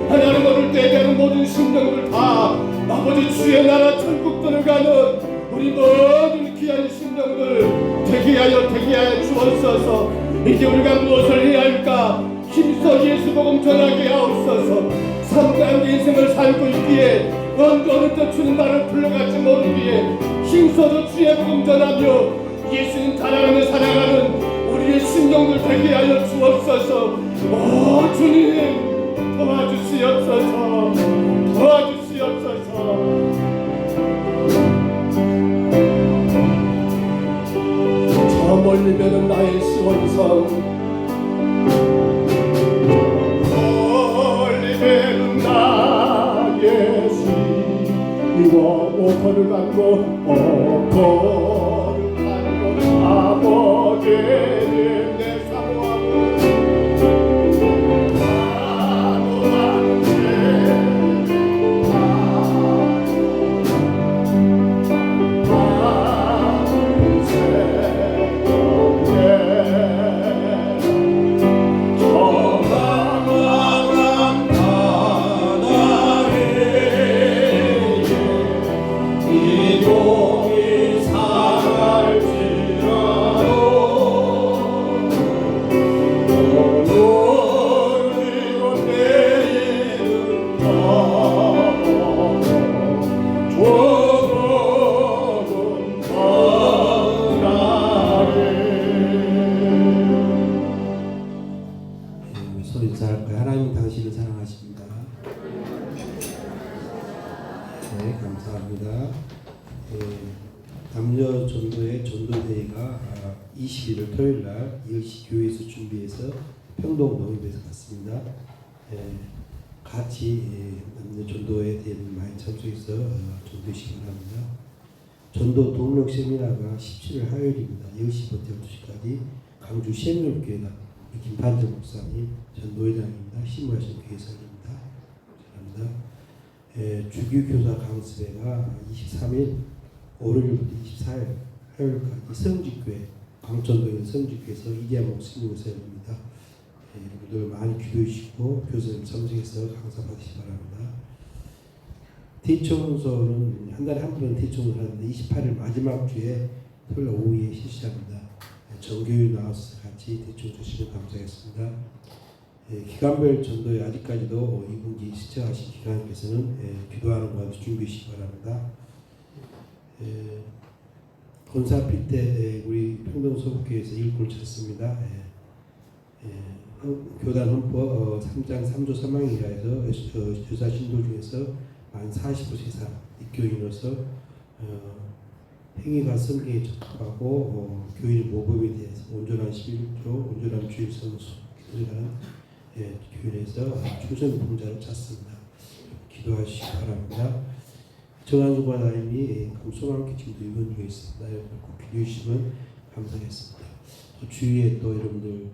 하나님 오늘 대대하는 모든 심령들 다 아버지 주의 나라 천국 들어가는 우리 모든 귀한 심령들 되게 하여 주옵소서. 이제 우리가 무엇을 해야 할까 힘써 예수 복음 전하게 하옵소서. 성장한 인생을 살고 있기에 어느 때 주님 나를 불러갈지 모르기에 힘써서 주의 복음 전하며 예수님 자랑하며 살아가는 우리의 심령들 되게 하여 주옵소서. 오 주님 도와주시옵소서. 저 멀리 배는 나의 시온성 멀리 나의 시와 오거룩한 곳 아버지는 내 사모하고 감사합니다. 남녀 전도의 전도대회가 20일 토요일 날 이을시 교회에서 준비해서 평동 농협에서 갔습니다. 같이 남녀 전도에 대한 많이 참석해서 전도하시기 바랍니다. 전도 동력 세미나가 17일 화요일입니다. 10시부터 12시까지 강주 시행령교회다 김판정 목사님 전도회장입니다. 심우하신 교회사입니다. 감사합니다. 주규교사 강습회가 23일 월요일부터 24일 화요일까지 성직교회 광천도에 성직교회에서 이기아 목사님 목사입니다. 여러분들 많이 기도해 주시고 교수님 참석해서 강사 받으시기 바랍니다. 대청소는 한 달에 한 번 대청소를 하는데 28일 마지막 주에 토요일 오후에 실시합니다. 정교회 나와서 같이 대청소 시간 감사하겠습니다. 기간별 전도에 아직까지도 2분기 시청하신 기관께서는 기도하는 가운데 준비하시기 바랍니다. 권사필 때 우리 평동 서북교회에서 일꾼을 찾습니다. 교단 헌법 3장 3조 3항이라 해서 교사 신도 중에서 만 40세 이상 입교인으로서 행위가 성경에 적합하고 교인 모범에 대해서 온전한 11조 온전한 주일 성수 기도라는 교인에서 충성 봉자를 찾습니다. 기도하시기 바랍니다. 정한수 과장님이 소망 기침도 입원 중에 있습니다. 꼭 기도해 주시면 감사하겠습니다. 주위에 또 여러분들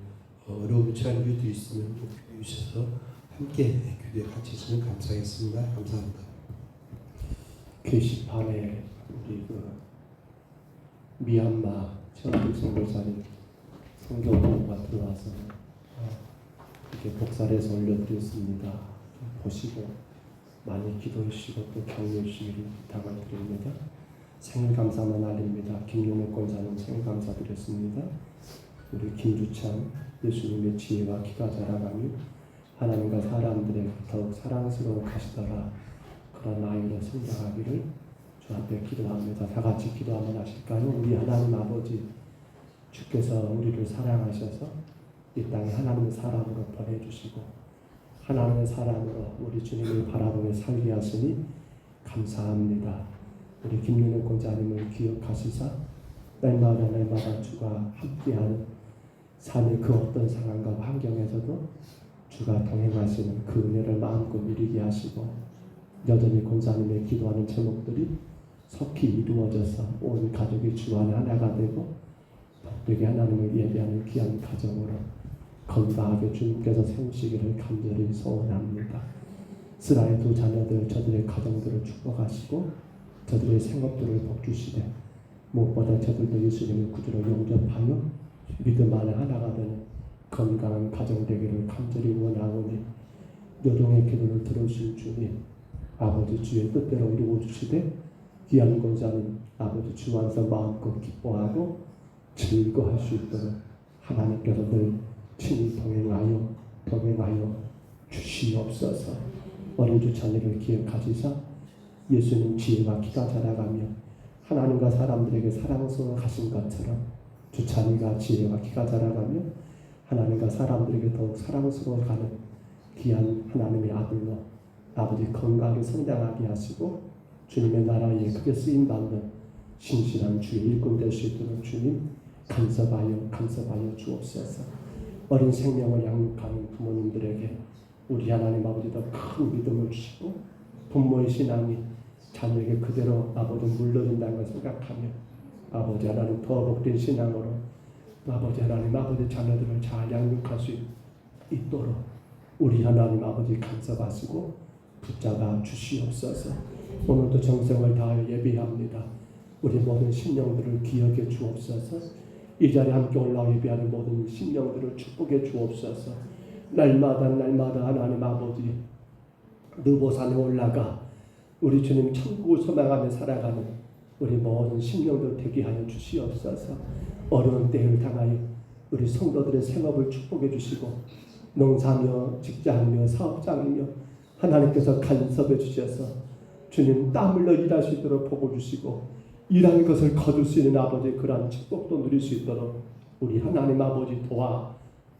어려운 처한 이유도 있으면 꼭 기도해 주셔서 함께 기도에 같이 있으면 감사하겠습니다. 감사합니다. 게시판에 우리 미얀마 천득 선교사님 성경 공부가 들어와서 이렇게 복사해서 올려드렸습니다. 보시고 많이 기도해 주시고 또 격려해 주시기를 부탁을 드립니다. 생일 감사만 알립니다. 김용옥 권사님 생일 감사드렸습니다. 우리 김주찬 예수님의 지혜와 키가 자라가며 하나님과 사람들에게 더욱 사랑스러운 가시더라 그런 아이로 성장하기를 주 앞에 기도합니다. 다 같이 기도하면 하실까요? 우리 하나님 아버지 주께서 우리를 사랑하셔서 이 땅에 하나님의 사람으로 보내주시고 하나님의 사람으로 우리 주님을 바라보며 살게 하시니 감사합니다. 우리 김윤혜 권자님을 기억하시사 날마다 주가 함께하는 삶의 그 어떤 상황과 환경에서도 주가 동행하시는 그 은혜를 마음껏 누리게 하시고 여전히 권사님의 기도하는 제목들이 속히 이루어져서 온 가족이 주 안에 하나가 되고 복되게 하나님을 예배하는 귀한 가정으로 건강하게 주님께서 세우시기를 간절히 소원합니다. 스라의 두 자녀들 저들의 가정들을 축복하시고 저들의 생업들을 복주시되 무엇보다 저들도 예수님의 구주로 용접하여 믿음 안에 하나가 되는 건강한 가정 되기를 간절히 원하오니 여종의 기도를 들으신 주님 아버지 주의 뜻대로 이루어 주시되 귀한 권사는 아버지 주 안에서 마음껏 기뻐하고 즐거워할 수 있도록 하나님께서 늘 친히 동행하여 주시옵소서. 어린 주 자녀를 기억하시사 예수님 지혜와 키가 자라가며 하나님과 사람들에게 사랑스러워하신 것처럼 주 자녀가 지혜와 키가 자라가며 하나님과 사람들에게 더욱 사랑스러워가는 귀한 하나님의 아들로 아버지 건강하게 성장하게 하시고 주님의 나라에 크게 쓰임받는 신실한 주의 일꾼 될 수 있도록 주님 간섭하여 주옵소서. 어린 생명을 양육하는 부모님들에게 우리 하나님 아버지 더 큰 믿음을 주시고 부모의 신앙이 자녀에게 그대로 아버지 물러준다는 걸 생각하며 아버지 하나님 더 복된 신앙으로 아버지 하나님 아버지 자녀들을 잘 양육할 수 있도록 우리 하나님 아버지 간섭하시고 붙잡아 주시옵소서. 오늘도 정성을 다하여 예배합니다. 우리 모든 심령들을 기억해 주옵소서. 이 자리에 함께 올라와 예배하는 모든 심령들을 축복해 주옵소서. 날마다 하나님 아버지 느보산에 올라가 우리 주님 천국을 소망하며 살아가는 우리 모든 심령들 되게 하여 주시옵소서. 어려운 때를 당하여 우리 성도들의 생업을 축복해 주시고 농사며 직장이며 사업장이며 하나님께서 간섭해 주셔서 주님 땀 흘려 일할 수 있도록 보고 주시고 일하는 것을 거둘 수 있는 아버지의 그러한 축복도 누릴 수 있도록 우리 하나님 아버지 도와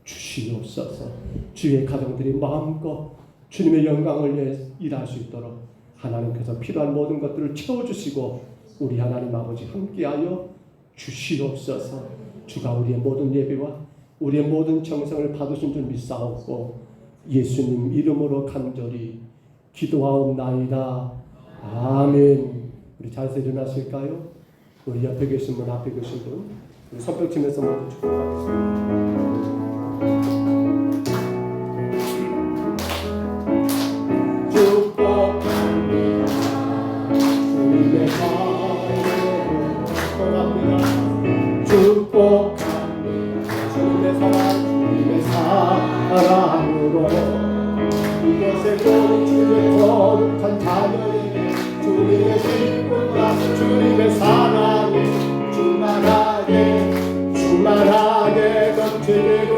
주시옵소서. 주의 가정들이 마음껏 주님의 영광을 위해 일할 수 있도록 하나님께서 필요한 모든 것들을 채워주시고 우리 하나님 아버지 함께하여 주시옵소서. 주가 우리의 모든 예배와 우리의 모든 정성을 받으신 줄 믿사옵고 예수님 이름으로 간절히 기도하옵나이다. 아멘. 우리 자리에서 일어나실까요? 우리 옆에 계신 분, 앞에 계신 분, 우리 손뼉 치면서 모두 축복하겠습니다. 축복합니다. 주님의 사랑으로 축복합니다. 축복합니다. 주님의 사랑으로 이것에 모든 주의 거룩한 자녀에게 주님의 기쁨과 주님의 사랑이 충만하게 넘치고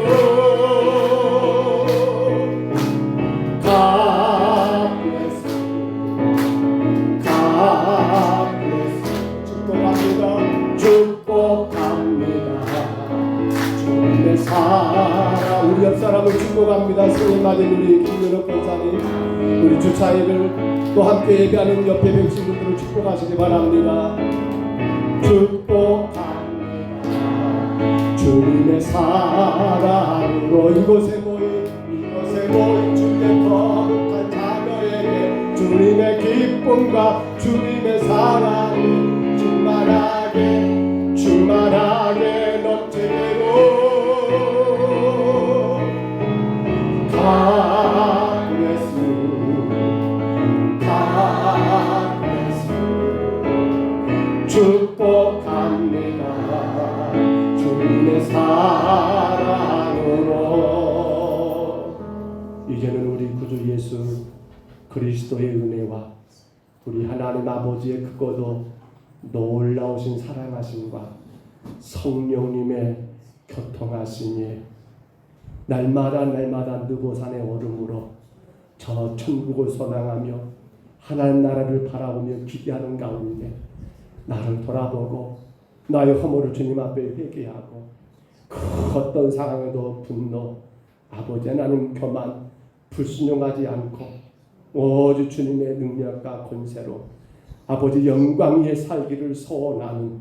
God bless you. God bless you. 축복합니다. 주님의 사랑 우리 옆 사람을 축복합니다. 승리 맞은 우리 김윤호 권사님, 우리 주차일을 또 함께 예배하는 옆에 계신 분들을 축복하시기 바랍니다. 축복합니다. 주님의 사랑으로 이곳에 모인 주의 거룩한 자녀에게 주님의 기쁨과 주님의 사랑이 충만하게 넘치고 God bless you. God bless you. 축복합니다. 주님의 사랑으로 이제는 우리 구주 예수 그리스도의 은혜와 우리 하나님 아버지의 크고도 놀라우신 사랑하심과 성령님의 교통하심이 날마다 느보산의 얼음으로 저 천국을 소망하며 하나님 나라를 바라보며 기대하는 가운데 나를 돌아보고 나의 허물을 주님 앞에 회개하고 그 어떤 상황에도 분노 아버지 하나님 교만 불순종하지 않고 오직 주님의 능력과 권세로 아버지 영광 위에 살기를 소원하는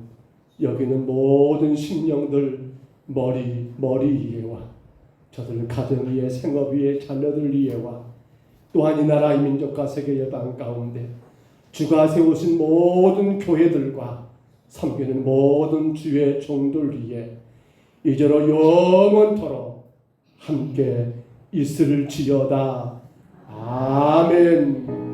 여기는 모든 심령들 머리 위에와 저들 가정 위에 생업 위에 자녀들 위에와 또한 이 나라 이 민족과 세계 예방 가운데 주가 세우신 모든 교회들과 섬기는 모든 주의 종들 위에 이제로 영원토록 함께 있을지어다. 아멘.